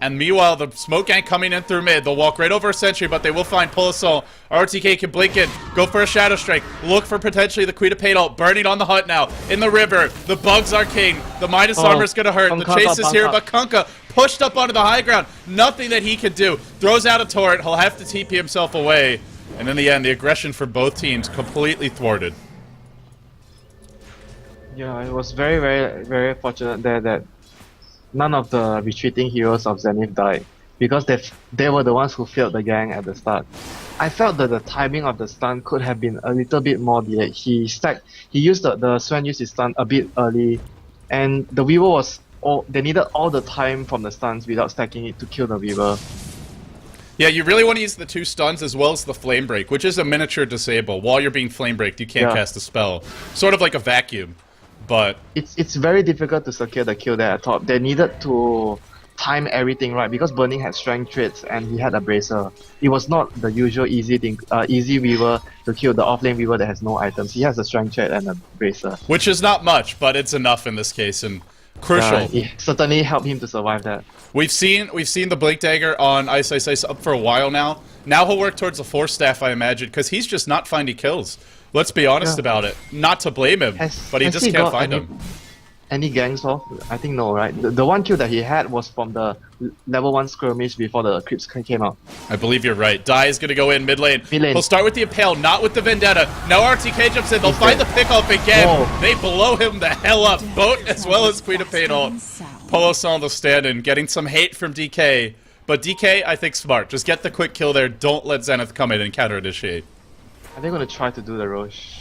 And meanwhile, the smoke gang coming in through mid. They'll walk right over a sentry, but they will find Polisson. RTK can blink in, go for a Shadow Strike, look for potentially the Queen of Pain ult. Burning on the hunt now, in the river. The bugs are king. The Midas armor is going to hurt. The chase is here, but Kunkka pushed up onto the high ground. Nothing that he can do. Throws out a turret. He'll have to TP himself away. And in the end, the aggression for both teams completely thwarted. Yeah, it was very, very, very fortunate there that none of the retreating heroes of Zenith died, because they were the ones who failed the gang at the start. I felt that the timing of the stun could have been a little bit more delayed. He used the Sven used his stun a bit early, and the Weaver they needed all the time from the stuns without stacking it to kill the Weaver. Yeah, you really want to use the 2 stuns as well as the Flame Break, which is a miniature disable. While you're being Flame Breaked, you can't cast a spell. Sort of like a vacuum. But it's very difficult to secure the kill there at top. They needed to time everything right because Burning had strength traits and he had a bracer. It was not the usual easy Weaver to kill the offlane Weaver that has no items. He has a strength trait and a bracer, which is not much, but it's enough in this case and crucial. It certainly helped him to survive that. We've seen the Blink Dagger on Ice Ice Ice up for a while now. Now he'll work towards the Force Staff, I imagine, because he's just not finding kills. Let's be honest about it. Not to blame him, but he just can't find them. Any gangs off? I think no, right? The one kill that he had was from the level 1 skirmish before the creeps came out. I believe you're right. Dai is going to go in mid lane. He'll start with the Impale, not with the Vendetta. Now RTK jumps in. They'll find the pick-off again. Whoa. They blow him the hell up. Boat as well as Queen of Pain ult. Polisson the stand-in, getting some hate from DK. But DK, I think smart. Just get the quick kill there. Don't let Zenith come in and counter-initiate. Are they going to try to do the Roche?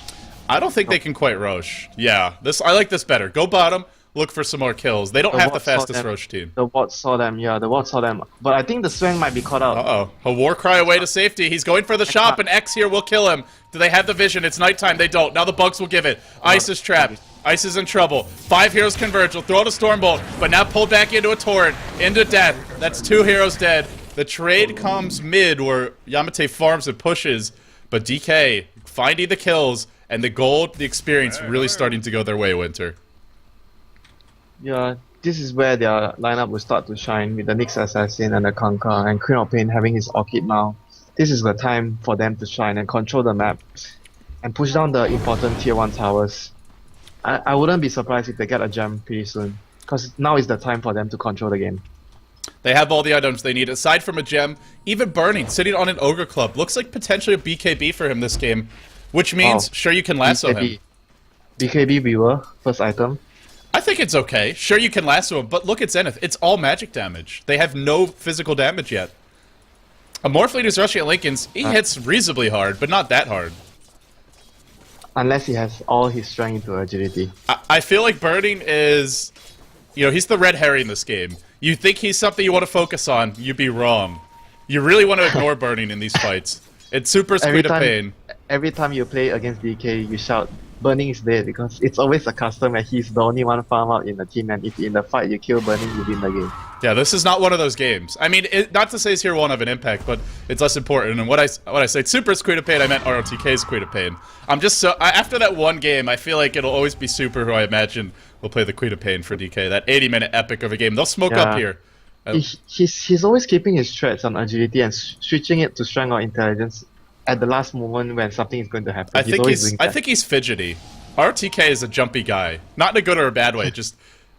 I don't think they can quite Roche. Yeah, I like this better. Go bottom, look for some more kills. They don't have the fastest Roche team. The Ward saw them, the Ward saw them. But I think the Sven might be caught out. Uh-oh. A war cry away to safety. He's going for the shop, and X here will kill him. Do they have the vision? It's nighttime. They don't. Now the bugs will give it. Ice is trapped. Ice is in trouble. 5 heroes converge. He'll throw out a Stormbolt, but now pulled back into a torrent. Into death. That's 2 heroes dead. The trade comes mid where Yamate farms and pushes, but DK finding the kills, and the gold, the experience really starting to go their way, Winter. Yeah, this is where their lineup will start to shine with the Nyx Assassin and the Kunkka and Queen of Pain having his Orchid now. This is the time for them to shine and control the map and push down the important tier 1 towers. I wouldn't be surprised if they get a gem pretty soon, because now is the time for them to control the game. They have all the items they need. Aside from a gem, even Burning, sitting on an Ogre Club. Looks like potentially a BKB for him this game. which means sure you can lasso him. BKB viewer, first item. I think it's okay. Sure you can lasso him, but look at Zenith. It's all magic damage. They have no physical damage yet. A Morphling who's rushing at Lincoln's, he hits reasonably hard, but not that hard. Unless he has all his strength into agility. I feel like Burning is... You know, he's the red herring in this game. You think he's something you want to focus on, you'd be wrong. You really want to ignore Burning in these fights. It's super sweet of pain. Every time you play against DK, you shout, Burning is dead, because it's always a custom and he's the only one farm out in the team, and if in the fight you kill Burning, you win the game. Yeah, this is not one of those games. I mean, not to say his hero won't have an impact, but it's less important. And what I say super Squid of Pain, I meant ROTK's Squid of Pain. I'm just so... after that one game, I feel like it'll always be Super who I imagine will play the Queen of Pain for DK. That 80-minute epic of a game. They'll smoke up here. He's always keeping his threats on agility and switching it to strength or intelligence at the last moment when something is going to happen. I think he's fidgety. RTK is a jumpy guy. Not in a good or a bad way, just...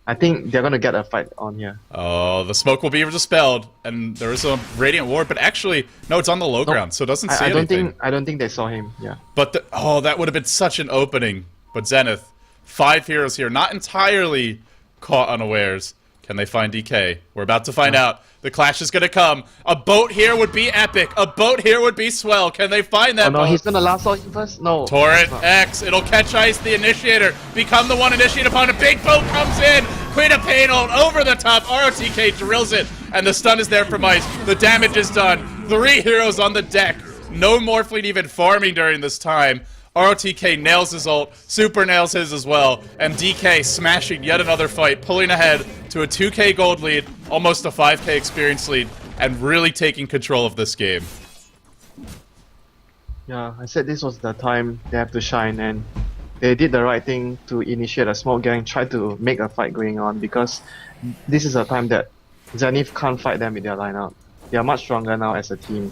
I think they're going to get a fight on here. Oh, the smoke will be dispelled, and there is a Radiant Ward, but actually, no, it's on the low ground, so it doesn't see anything. I don't think they saw him, yeah. But, that would have been such an opening. But Zenith, 5 heroes here, not entirely caught unawares. Can they find DK? We're about to find out. The clash is going to come. A boat here would be epic. A boat here would be swell. Can they find that boat? He's going to lasso him first? No. Torrent X. It'll catch ice the initiator. Become the one initiated upon a big boat comes in. Queen of Pain ult over the top. ROTK drills it. And the stun is there from ice. The damage is done. 3 heroes on the deck. No Morphling even farming during this time. ROTK nails his ult, Super nails his as well, and DK smashing yet another fight, pulling ahead to a 2k gold lead, almost a 5k experience lead, and really taking control of this game. Yeah, I said this was the time they have to shine, and they did the right thing to initiate a smoke gang, try to make a fight going on, because this is a time that Zenith can't fight them with their lineup. They are much stronger now as a team,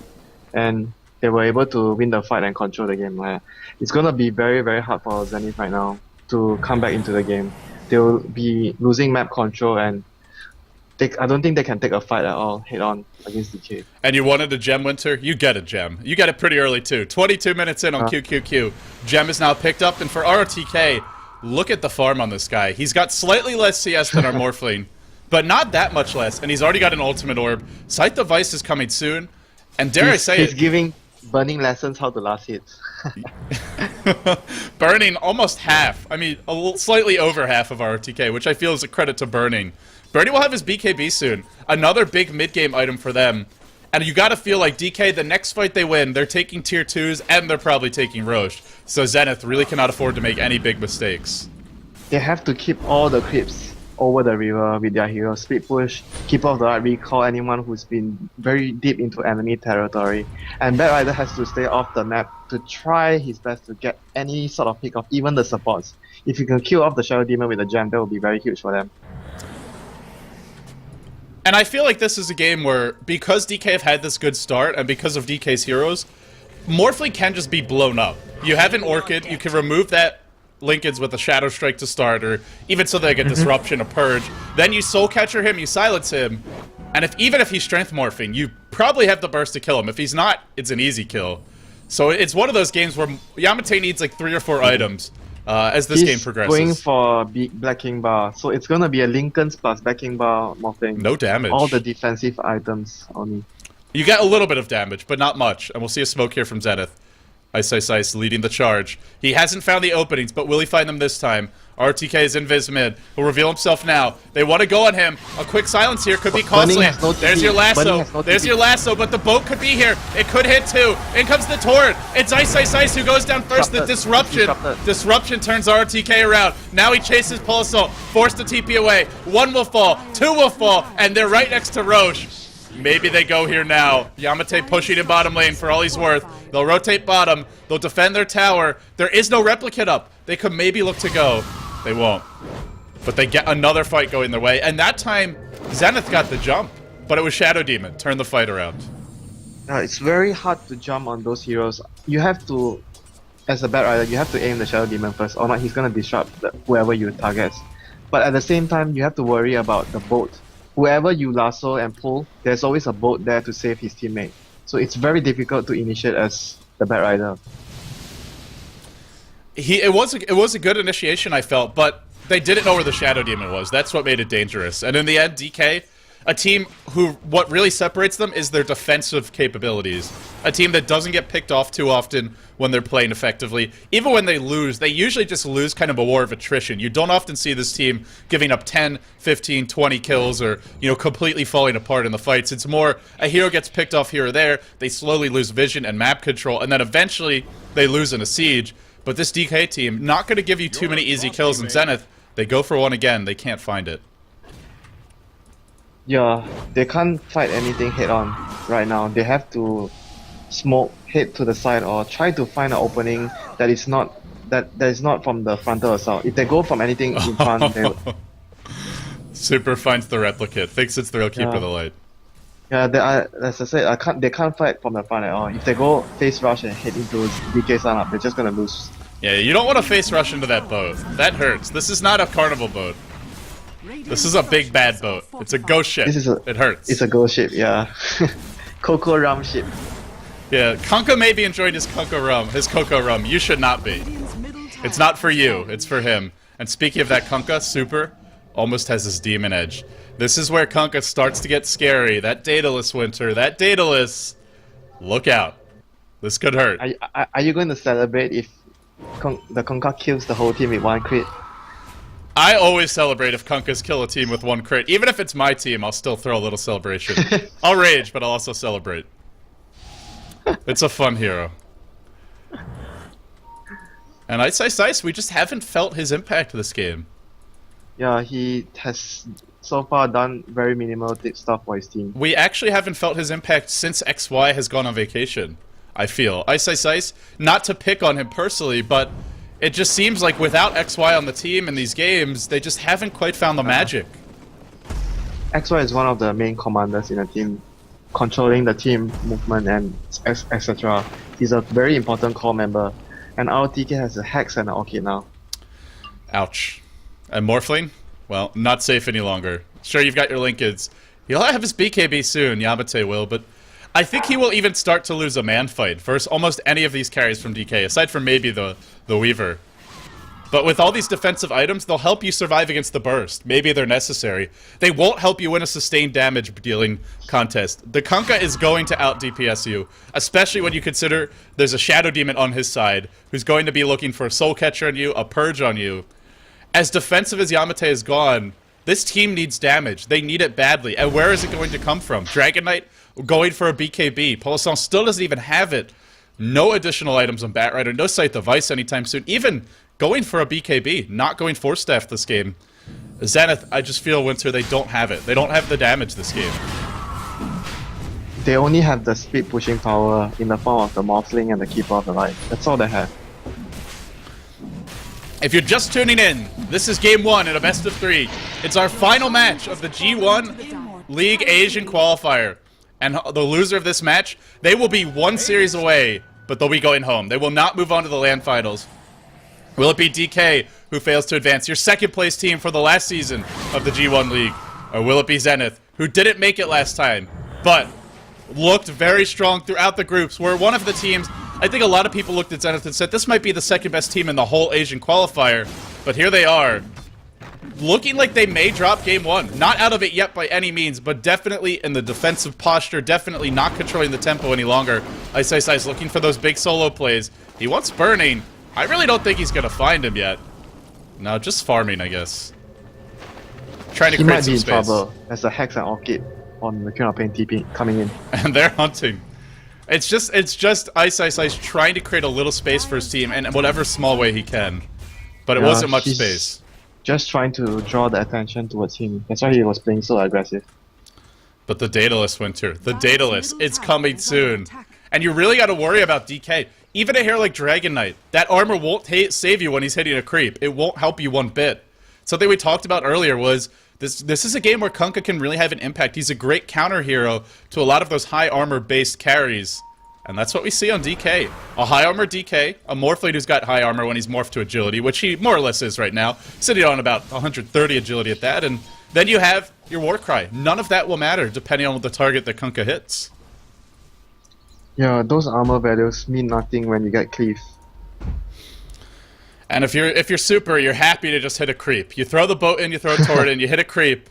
and they were able to win the fight and control the game. It's going to be very, very hard for Zenith right now to come back into the game. They will be losing map control, and I don't think they can take a fight at all head-on against DK. And you wanted a gem, Winter? You get a gem. You get it pretty early, too. 22 minutes in on QQQ. Gem is now picked up, and for ROTK, look at the farm on this guy. He's got slightly less CS than our Morphling, but not that much less, and he's already got an ultimate orb. Sight Device is coming soon, and dare I say he's giving Burning lessons how to last hit. Burning almost half. I mean, slightly over half of RTK, which I feel is a credit to Burning. Burning will have his BKB soon. Another big mid-game item for them. And you gotta feel like DK, the next fight they win, they're taking tier 2s, and they're probably taking Roche. So Zenith really cannot afford to make any big mistakes. They have to keep all the creeps over the river with their heroes. Split push, keep off the right recall anyone who's been very deep into enemy territory. And Bad Rider has to stay off the map to try his best to get any sort of pick off, even the supports. If you can kill off the Shadow Demon with a gem, that will be very huge for them. And I feel like this is a game where, because DK have had this good start, and because of DK's heroes, Morphling can just be blown up. You have an Orchid, you can remove that Lincoln's with a Shadow Strike to start, or even so they get Disruption, a Purge. Then you Soul Catcher him, you silence him, and even if he's Strength Morphing, you probably have the burst to kill him. If he's not, it's an easy kill. So it's one of those games where Yamate needs like 3 or 4 items as this game progresses. He's going for Black King Bar, so it's going to be a Lincoln's plus Black King Bar Morphing. No damage. All the defensive items only. You get a little bit of damage, but not much, and we'll see a smoke here from Zenith. Ice leading the charge. He hasn't found the openings, but will he find them this time? RTK is in Viz mid. He'll reveal himself now. They want to go on him. A quick silence here could be costly. There's your lasso. There's your lasso, but the boat could be here. It could hit too. In comes the torrent. It's Ice who goes down first. The disruption. Disruption turns RTK around. Now he chases Pulse Assault. Forced to TP away. 1 will fall. 2 will fall. And they're right next to Roche. Maybe they go here now. Yamate pushing in bottom lane for all he's worth. They'll rotate bottom. They'll defend their tower. There is no replicate up. They could maybe look to go. They won't. But they get another fight going their way. And that time, Zenith got the jump. But it was Shadow Demon. Turn the fight around. It's very hard to jump on those heroes. You have to, as a Bad Rider, you have to aim the Shadow Demon first. Or not, he's going to disrupt whoever you target. But at the same time, you have to worry about the boat. Whoever you lasso and pull, there's always a boat there to save his teammate. So it's very difficult to initiate as the Bad Rider. It was a good initiation, I felt, but they didn't know where the Shadow Demon was. That's what made it dangerous. And in the end, DK, a team who, what really separates them is their defensive capabilities. A team that doesn't get picked off too often when they're playing effectively. Even when they lose, they usually just lose kind of a war of attrition. You don't often see this team giving up 10, 15, 20 kills or, you know, completely falling apart in the fights. It's more a hero gets picked off here or there, they slowly lose vision and map control, and then eventually they lose in a siege. But this DK team, not going to give you too many easy kills in Zenith. They go for one again, they can't find it. Yeah, they can't fight anything head on right now. They have to smoke, head to the side, or try to find an opening that is not from the frontal assault. If they go from anything in front, they... Super finds the replicate, thinks it's the real keeper of the light. Yeah, as I said, they can't fight from the front at all. If they go face rush and head into DK lineup, they're just gonna lose. Yeah, you don't want to face rush into that boat. That hurts. This is not a carnival boat. This is a big bad boat. It's a ghost ship. It hurts. It's a ghost ship, yeah. Coco Rum ship. Yeah, Kunkka may be enjoying his Coco Rum. You should not be. It's not for you. It's for him. And speaking of that, Kunkka, Super, almost has his demon edge. This is where Kunkka starts to get scary. That Daedalus, Winter. That Daedalus. Look out. This could hurt. Are you going to celebrate if the Kunkka kills the whole team with one crit? I always celebrate if Kunkkas kill a team with one crit. Even if it's my team, I'll still throw a little celebration. I'll rage, but I'll also celebrate. It's a fun hero. And Ice, we just haven't felt his impact this game. Yeah, he has so far done very minimal stuff for his team. We actually haven't felt his impact since XY has gone on vacation, I feel. Ice, not to pick on him personally, but it just seems like without XY on the team in these games, they just haven't quite found the magic. XY is one of the main commanders in the team, controlling the team movement and etc. He's a very important core member, and our TK has a Hex and an Orchid now. Ouch. And Morphling? Well, not safe any longer. Sure, you've got your Linkids. He'll have his BKB soon, Yamate will, but I think he will even start to lose a man fight versus almost any of these carries from DK, aside from maybe the Weaver. But with all these defensive items, they'll help you survive against the burst. Maybe they're necessary. They won't help you win a sustained damage dealing contest. The Kunkka is going to out DPS you, especially when you consider there's a Shadow Demon on his side who's going to be looking for a Soul Catcher on you, a Purge on you. As defensive as Yamate is gone, this team needs damage. They need it badly. And where is it going to come from? Dragon Knight going for a BKB. Polisson still doesn't even have it. No additional items on Batrider. No Scythe of Vice anytime soon. Even going for a BKB. Not going Force Staff this game. Zenith, I just feel, Winter, they don't have it. They don't have the damage this game. They only have the speed pushing power in the form of the Morphling and the Keeper of the Light. That's all they have. If you're just tuning in, this is game 1 in a best of 3. It's our final match of the G1 League Asian qualifier. And the loser of this match, they will be one series away, but they'll be going home. They will not move on to the LAN finals. Will it be DK who fails to advance, your second place team for the last season of the G1 League? Or will it be Zenith, who didn't make it last time, but looked very strong throughout the groups, were one of the teams. I think a lot of people looked at Zenith and said this might be the second best team in the whole Asian qualifier, but here they are, looking like they may drop game 1. Not out of it yet by any means, but definitely in the defensive posture, definitely not controlling the tempo any longer. Ice looking for those big solo plays. He wants Burning. I really don't think he's going to find him yet. No, just farming, I guess. Trying to create some space. He might be in trouble as a Hex and Orchid on the Queen of Pain TP coming in. And they're hunting. It's just Ice trying to create a little space for his team in whatever small way he can. But it wasn't much space. Just trying to draw the attention towards him. That's why he was playing so aggressive. But the Daedalus, Winter. The Daedalus. It's coming soon. And you really got to worry about DK. Even a hero like Dragon Knight, that armor won't save you when he's hitting a creep. It won't help you one bit. Something we talked about earlier was this is a game where Kunkka can really have an impact. He's a great counter hero to a lot of those high armor based carries. And that's what we see on DK. A high armor DK, a Morphling who's got high armor when he's morphed to agility, which he more or less is right now, sitting on about 130 agility at that, and then you have your Warcry. None of that will matter depending on the target that Kunkka hits. Yeah, those armor values mean nothing when you get cleave. And if you're super, you're happy to just hit a creep. You throw the boat in, you throw a turret in, you hit a creep,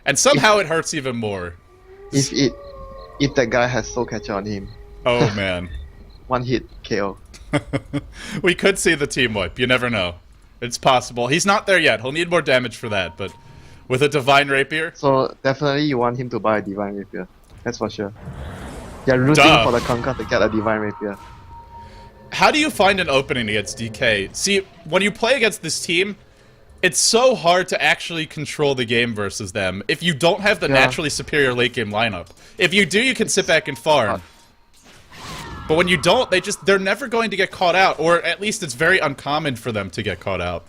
and somehow it hurts even more. If that guy has soul catcher on him. Oh man. One hit KO. We could see the team wipe. You never know. It's possible. He's not there yet. He'll need more damage for that, but with a Divine Rapier. So definitely you want him to buy a Divine Rapier. That's for sure. You're rooting for the Conquer to get a Divine Rapier. How do you find an opening against DK? See, when you play against this team, it's so hard to actually control the game versus them if you don't have the naturally superior late game lineup. If you do, you can sit back and farm. But when you don't, they're never going to get caught out, or at least it's very uncommon for them to get caught out.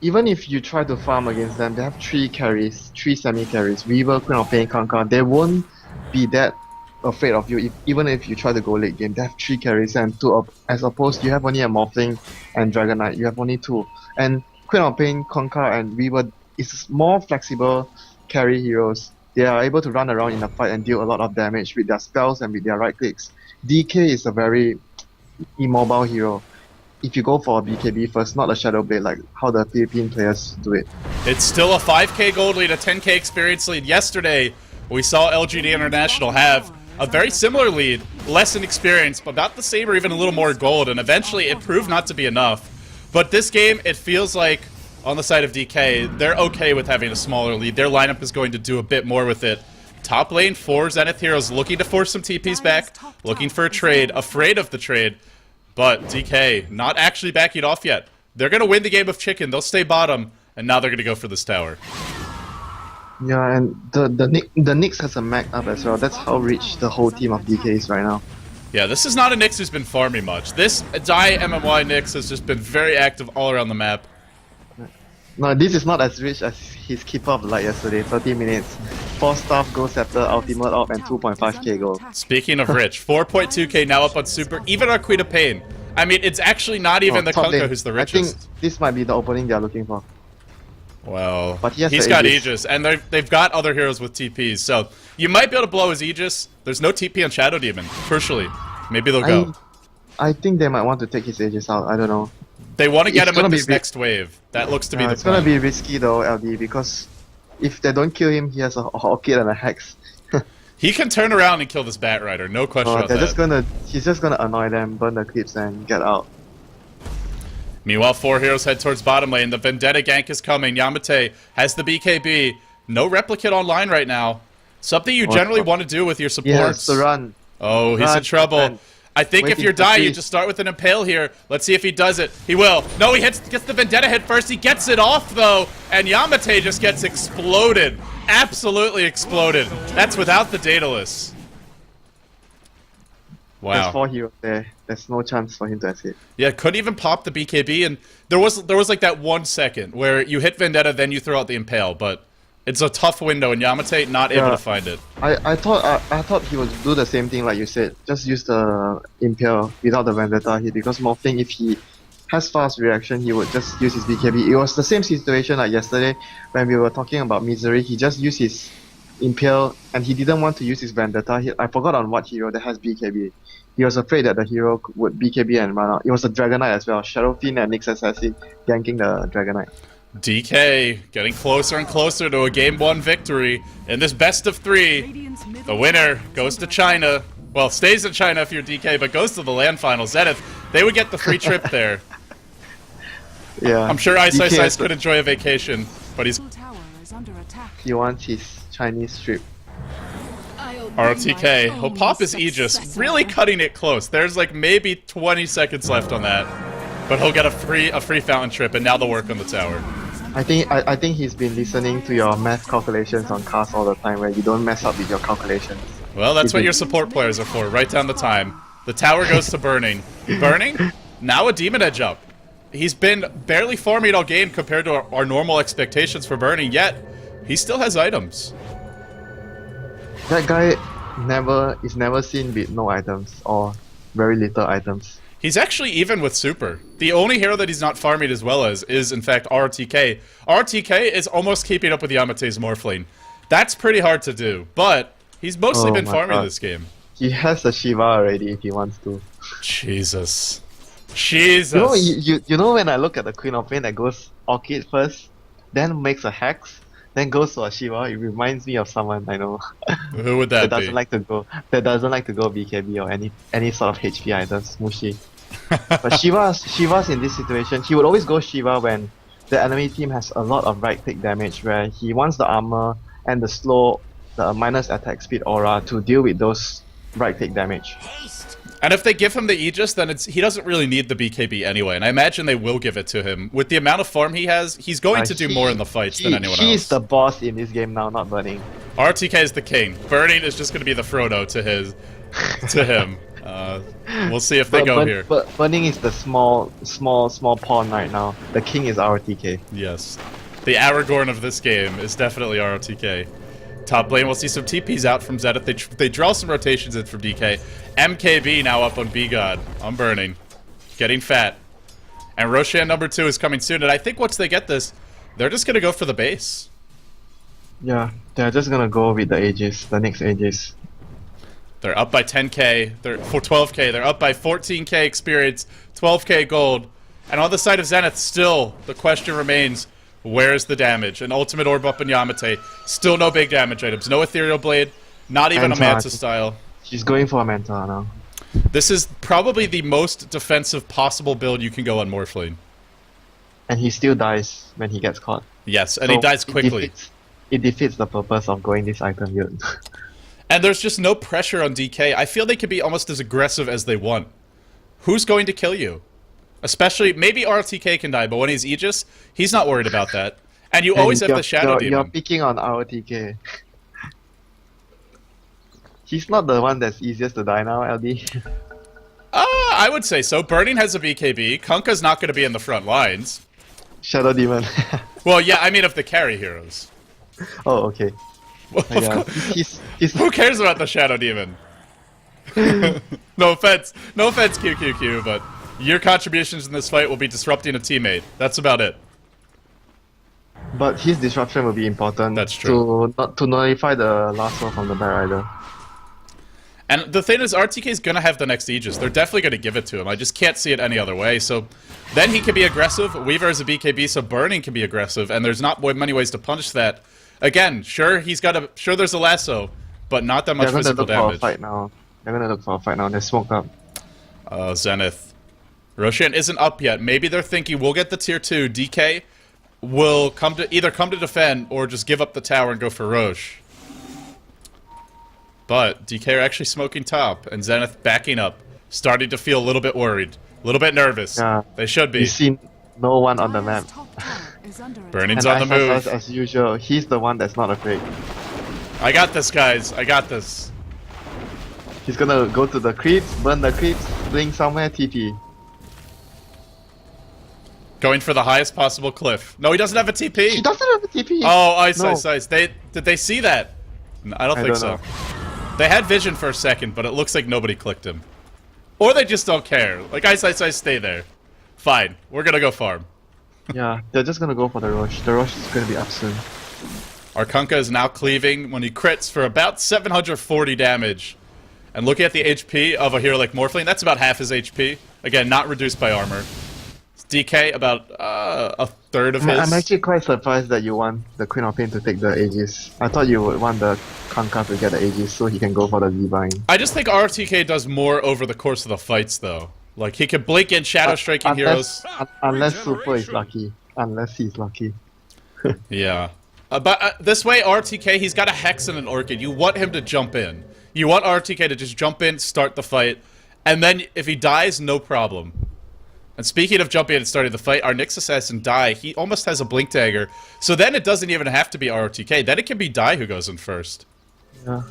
Even if you try to farm against them, they have 3 carries, 3 semi-carries, Weaver, Queen of Pain, Conquer. They won't be that afraid of you, even if you try to go late game. They have 3 carries and 2 as opposed you have only a Morphling and Dragon Knight. You have only 2. And Queen of Pain, Conquer, and Weaver is more flexible carry heroes. They are able to run around in the fight and deal a lot of damage with their spells and with their right clicks. DK is a very immobile hero. If you go for a BKB first, not a Shadow Blade like how the Philippine players do it. It's still a 5k gold lead, a 10k experience lead. Yesterday, we saw LGD International have a very similar lead, less in experience, but about the same or even a little more gold, and eventually it proved not to be enough. But this game, it feels like, on the side of DK, they're okay with having a smaller lead. Their lineup is going to do a bit more with it. Top lane, 4 Zenith heroes looking to force some TPs back, looking for a trade, afraid of the trade, but DK not actually backing off yet. They're going to win the game of chicken, they'll stay bottom, and now they're going to go for this tower. Yeah, and the Nyx has a mag up as well. That's how rich the whole team of DK is right now. Yeah, this is not a Nyx who's been farming much. This Die MMY Nyx has just been very active all around the map. No, this is not as rich as his keeper of the light yesterday, 30 minutes. 4 staff, Gold Scepter, Ultimate Op, and 2.5k gold. Speaking of rich, 4.2k now up on Super, even our Queen of Pain. I mean, it's actually not even the Kunkka who's the richest. I think this might be the opening they're looking for. Well, but he's got Aegis, and they've got other heroes with TPs, so you might be able to blow his Aegis. There's no TP on Shadow Demon, crucially. Maybe they'll go. I think they might want to take his Aegis out, I don't know. They want to get him with this next wave. That looks to be the plan. It's gonna be risky though, LD, because if they don't kill him, he has a Orchid and a Hex. He can turn around and kill this Bat Rider, no question about that. He's just gonna annoy them, burn the creeps, and get out. Meanwhile, 4 heroes head towards bottom lane. The Vendetta gank is coming. Yamate has the BKB. No replicate online right now. Something you generally want to do with your supports. He has to run. Oh, he's in trouble. I think if you're dying, you just start with an Impale here. Let's see if he does it. He will. No, he gets the Vendetta hit first. He gets it off, though. And Yamate just gets exploded. Absolutely exploded. That's without the Daedalus. Wow. There's 4 heroes there. There's no chance for him to escape. Yeah, couldn't even pop the BKB. And there was like that 1 second where you hit Vendetta, then you throw out the Impale. But it's a tough window, and Yamate not able to find it. I thought he would do the same thing like you said. Just use the Impale without the Vendetta hit, because Morphling, if he has fast reaction, he would just use his BKB. It was the same situation like yesterday when we were talking about Misery. He just used his Impale and he didn't want to use his Vendetta. I forgot on what hero that has BKB. He was afraid that the hero would BKB and run out. It was a Dragon Knight as well. Shadow Fiend and Nyx Assassin ganking the Dragon Knight. DK getting closer and closer to a Game 1 victory in this best of 3. The winner goes to China. Well, stays in China if you're DK, but goes to the LAN final. Zenith, they would get the free trip there. Yeah. I'm sure Ice could enjoy a vacation, but he wants his Chinese trip. RTK, he'll pop his Aegis, really cutting it close. There's like maybe 20 seconds left on that. But he'll get a free fountain trip, and now they'll work on the tower. I think he's been listening to your math calculations on cast all the time, where you don't mess up with your calculations. Well, that's what your support players are for. Write down the time. The tower goes to Burning. Burning? Now a Demon Edge up. He's been barely farming all game compared to our normal expectations for Burning, yet he still has items. That guy is never seen with no items or very little items. He's actually even with Super. The only hero that he's not farming as well as is, in fact, RTK. RTK is almost keeping up with Yamate's Morphling. That's pretty hard to do, but he's mostly been farming this game. He has a Shiva already if he wants to. Jesus. Jesus. You know, you know when I look at the Queen of Pain that goes Orchid first, then makes a Hex, then goes to a Shiva, it reminds me of someone I know Who would that that be? doesn't like to go BKB or any sort of HP items, Mushi. But Shiva's in this situation, he would always go Shiva when the enemy team has a lot of right click damage, where he wants the armor and the minus attack speed aura to deal with those right click damage. And if they give him the Aegis, then he doesn't really need the BKB anyway, and I imagine they will give it to him. With the amount of farm he has, he's going to do more in the fights than anyone else. He's the boss in this game now, not Burning. RTK is the king. Burning is just going to be the Frodo to him. We'll see if they go here. But Burning is the small pawn right now. The king is RTK. Yes. The Aragorn of this game is definitely RTK. Top lane, we'll see some TPs out from Zenith. They draw some rotations in from DK. MKB now up on B-God. I'm Burning. Getting fat. And Roshan number 2 is coming soon, and I think once they get this, they're just going to go for the base. Yeah, they're just going to go with the Aegis, the next Aegis. They're up by 10k, they're for 12k, they're up by 14k experience, 12k gold. And on the side of Zenith, still, the question remains, where's the damage? An ultimate orb up in Yamate, still no big damage items, no ethereal blade, not even a Manta style. She's going for a Manta now. This is probably the most defensive possible build you can go on Morphling. And he still dies when he gets caught. Yes, and he dies quickly. It defeats the purpose of going this item build. And there's just no pressure on DK. I feel they could be almost as aggressive as they want. Who's going to kill you? Especially, maybe RTK can die, but when he's Aegis, he's not worried about that. And you always have the Shadow Demon. You're picking on RTK. He's not the one that's easiest to die now, LD. I would say so. Burning has a BKB. Kunkka's not going to be in the front lines. Shadow Demon. Well, yeah, I mean of the carry heroes. Oh, okay. Well, Yeah. who cares about the Shadow Demon? No offense, QQQ, but your contributions in this fight will be disrupting a teammate. That's about it. But his disruption will be important. That's true. To nullify the last one from the Bear Rider. And the thing is, RTK is going to have the next Aegis. They're definitely going to give it to him. I just can't see it any other way. So then he can be aggressive. Weaver is a BKB, so Burning can be aggressive. And there's not many ways to punish that. Again, sure, there's a lasso, but not that much physical damage. They're gonna look for a fight now. They're smoked up. Zenith. Roshan isn't up yet. Maybe they're thinking we'll get the tier 2. DK will either come to defend or just give up the tower and go for Roche. But DK are actually smoking top, and Zenith backing up, starting to feel a little bit worried, a little bit nervous. Yeah. They should be. You see no one on the map. Burning's And on the move. as usual, he's the one that's not afraid. I got this, guys. I got this. He's gonna go to the creeps, burn the creeps, blink somewhere, TP. Going for the highest possible cliff. No, he doesn't have a TP. He doesn't have a TP! Oh, ice. Did they see that? No, I don't think so. They had vision for a second, but it looks like nobody clicked him. Or they just don't care. Like, ice, stay there. Fine. We're gonna go farm. Yeah, they're just gonna go for the Roche. The Roche is gonna be up soon. Our Kunkka is now cleaving when he crits for about 740 damage. And looking at the HP of a hero like Morphling, that's about half his HP. Again, not reduced by armor. DK, about a third of his. I'm actually quite surprised that you want the Queen of Pain to take the Aegis. I thought you would want the Kunkka to get the Aegis so he can go for the Divine. I just think RTK does more over the course of the fights, though. Like, he can blink in shadow striking heroes. Unless Super is lucky. Unless he's lucky. Yeah. But this way, RTK, he's got a Hex and an Orchid. You want him to jump in. You want RTK to just jump in, start the fight, and then if he dies, no problem. And speaking of jumping in and starting the fight, our Nyx Assassin Dai, he almost has a Blink Dagger. So then it doesn't even have to be RTK. Then it can be Dai who goes in first. Yeah.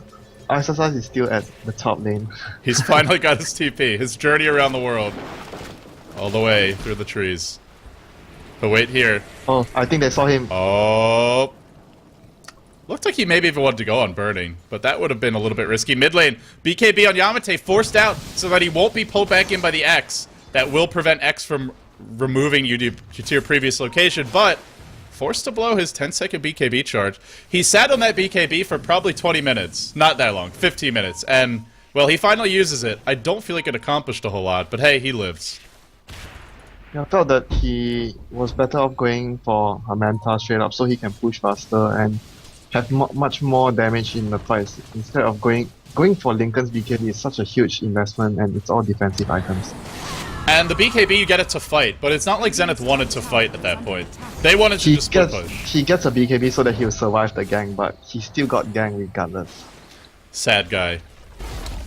Exercise is still at the top lane. He's finally got his TP. His journey around the world. All the way through the trees. But wait here. Oh, I think they saw him. Oh. Looked like he maybe even wanted to go on Burning, but that would have been a little bit risky. Mid lane, BKB on Yamate forced out so that he won't be pulled back in by the X. That will prevent X from removing you to your previous location, but forced to blow his 10-second BKB charge. He sat on that BKB for probably 20 minutes. Not that long, 15 minutes. And, well, he finally uses it. I don't feel like it accomplished a whole lot, but hey, he lives. I felt that he was better off going for a Manta straight up so he can push faster and have much more damage in the fights instead of going for Lincoln's BKB is such a huge investment and it's all defensive items. And the BKB, you get it to fight, but it's not like Zenith wanted to fight at that point. They wanted to just split push. He gets a BKB so that he will survive the gang, but he still got gang regardless. Sad guy.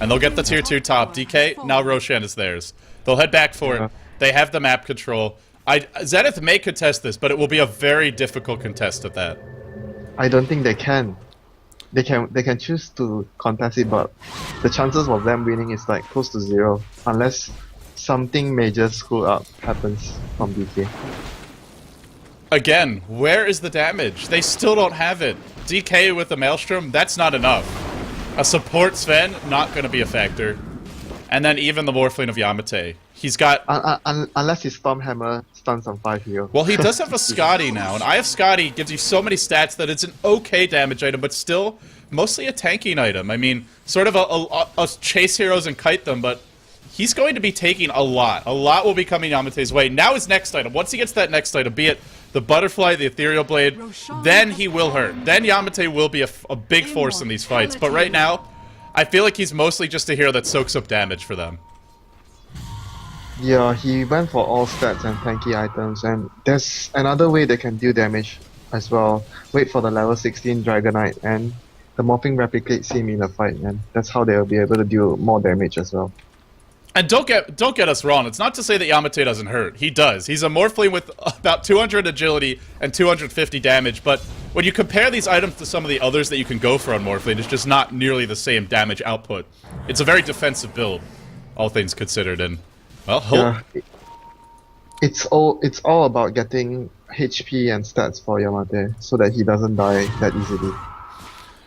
And they'll get the tier 2 top. DK, now Roshan is theirs. They'll head back for it. They have the map control. Zenith may contest this, but it will be a very difficult contest at that. I don't think they can. They can choose to contest it, but the chances of them winning is like close to 0, unless something major screw up happens from DK. Again, where is the damage? They still don't have it. DK with the Maelstrom, that's not enough. A support Sven, not going to be a factor. And then even the Morphling of Yamate. He's got... unless his Stormhammer stuns on 5 heal. Well, he does have a Scotty now, and I have Scotty gives you so many stats that it's an okay damage item, but still mostly a tanking item. I mean, sort of a chase heroes and kite them, but he's going to be taking a lot. A lot will be coming Yamate's way. Now his next item. Once he gets that next item, be it the Butterfly, the Ethereal Blade, then he will hurt. Then Yamate will be a big force in these fights. But right now, I feel like he's mostly just a hero that soaks up damage for them. Yeah, he went for all stats and tanky items, and there's another way they can deal damage as well. Wait for the level 16 Dragonite, and the Morphing replicates him in a fight, and that's how they'll be able to deal more damage as well. And don't get us wrong, it's not to say that Yamate doesn't hurt. He does. He's a Morphling with about 200 agility and 250 damage, but when you compare these items to some of the others that you can go for on Morphling, it's just not nearly the same damage output. It's a very defensive build, all things considered, and well, yeah, it's all about getting HP and stats for Yamate so that he doesn't die that easily.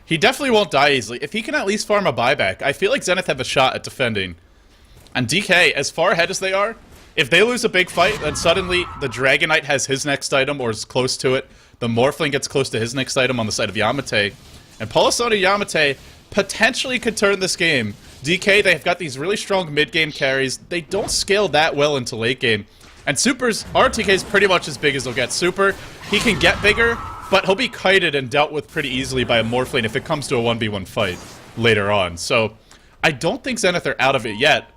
He definitely won't die easily. If he can at least farm a buyback, I feel like Zenith have a shot at defending. And DK, as far ahead as they are, if they lose a big fight, then suddenly the Dragonite has his next item or is close to it. The Morphling gets close to his next item on the side of Yamate. And Polisoni Yamate potentially could turn this game. DK, they've got these really strong mid-game carries. They don't scale that well into late game. And Super's RTK is pretty much as big as they'll get. Super, he can get bigger, but he'll be kited and dealt with pretty easily by a Morphling if it comes to a 1v1 fight later on. So, I don't think Zenith are out of it yet,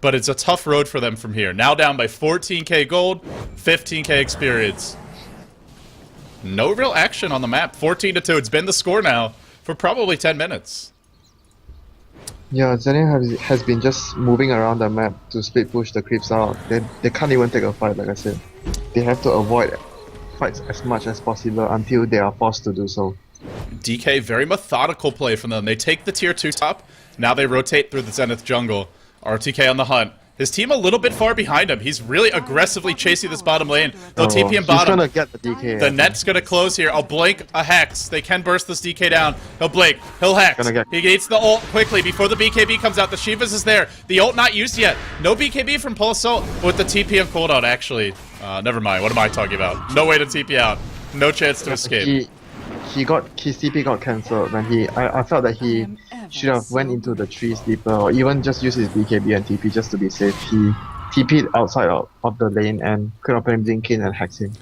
but it's a tough road for them from here. Now down by 14k gold, 15k experience. No real action on the map. 14-2. It's been the score now for probably 10 minutes. Yeah, Zenith has been just moving around the map to split push the creeps out. They can't even take a fight, like I said. They have to avoid fights as much as possible until they are forced to do so. DK, very methodical play from them. They take the tier 2 top, now they rotate through the Zenith jungle. RTK on the hunt. His team a little bit far behind him. He's really aggressively chasing this bottom lane. They'll TP him bottom. He's gonna get the DK. The net's gonna close here. I'll blink a Hex. They can burst this DK down. He'll blink. He'll Hex. He gets the ult quickly before the BKB comes out. The Shivas is there. The ult not used yet. No BKB from Pulse Ult with the TP and cooldown, actually. Never mind. What am I talking about? No way to TP out. No chance to escape. His TP got cancelled when I felt that he should have went into the trees deeper or even just use his BKB and TP just to be safe. He TP'd outside of the lane and could have put him blink in and hex him.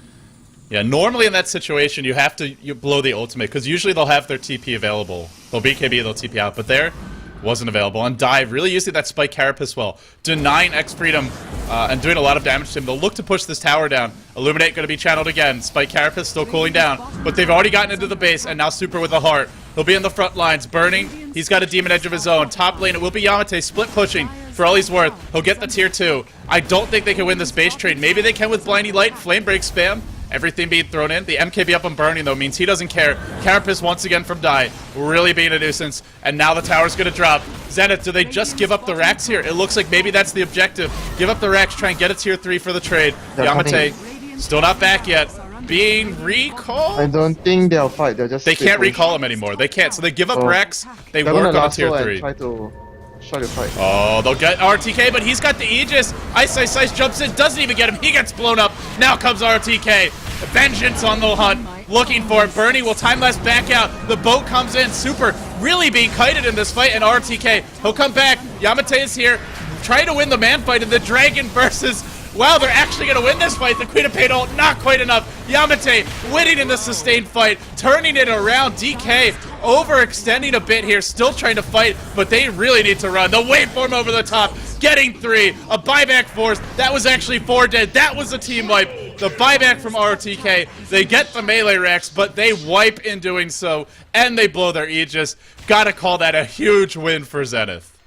Yeah, normally in that situation you have to blow the ultimate because usually they'll have their TP available. They'll BKB, they'll TP out, but there wasn't available. And Dive really using that Spike Carapace well, denying X Freedom and doing a lot of damage to him. They'll look to push this tower down. Illuminate going to be channeled again. Spike Carapace still cooling down, but they've already gotten into the base, and now Super with a heart. He'll be in the front lines, burning. He's got a Demon Edge of his own. Top lane, it will be Yamate split pushing for all he's worth. He'll get the tier 2. I don't think they can win this base trade. Maybe they can with Blindy Light, Flame Break spam. Everything being thrown in. The MKB up on burning, though, means he doesn't care. Carapace once again from Die, really being a nuisance. And now the tower's going to drop. Zenith, do they just give up the racks here? It looks like maybe that's the objective. Give up the racks, try and get a tier 3 for the trade. Yamate, still not back yet. Being recalled? I don't think they'll fight. They'll just. They can't recall him anymore. They can't. So they give up racks. They work on tier 3. Try to fight. Oh, they'll get RTK, but he's got the Aegis. Ice jumps in, doesn't even get him. He gets blown up. Now comes RTK. Vengeance on the hunt. Looking for it. Bernie will time lapse back out. The boat comes in. Super really being kited in this fight, and RTK. He'll come back. Yamate is here. Trying to win the man fight, and the dragon versus Wow, they're actually going to win this fight. The Queen of Pain ult, not quite enough. Yamate winning in the sustained fight, turning it around. DK overextending a bit here, still trying to fight, but they really need to run. The waveform over the top, getting 3. A buyback force. That was actually 4 dead. That was a team wipe. The buyback from ROTK. They get the melee racks, but they wipe in doing so, and they blow their Aegis. Gotta call that a huge win for Zenith.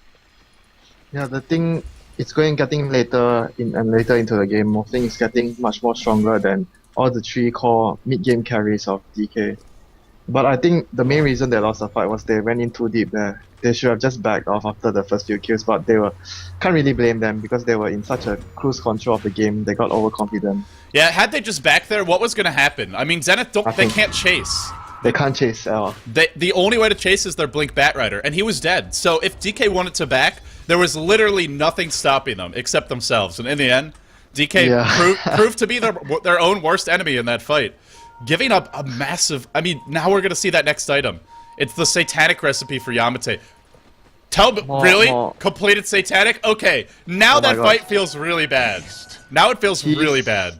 Yeah, the thing it's getting later into the game. Morphling is getting much more stronger than all the 3 core mid-game carries of DK. But I think the main reason they lost the fight was they went in too deep there. They should have just backed off after the first few kills, but can't really blame them because they were in such a cruise control of the game. They got overconfident. Yeah, had they just backed there, what was going to happen? I mean, Zenith they can't chase. They can't chase at all. The only way to chase is their Blink Batrider, and he was dead. So if DK wanted to back, there was literally nothing stopping them except themselves. And in the end, DK proved to be their own worst enemy in that fight. Giving up a massive... I mean, now we're going to see that next item. It's the Satanic recipe for Yamate. Completed Satanic? Okay, now that fight feels really bad. Now it feels really bad.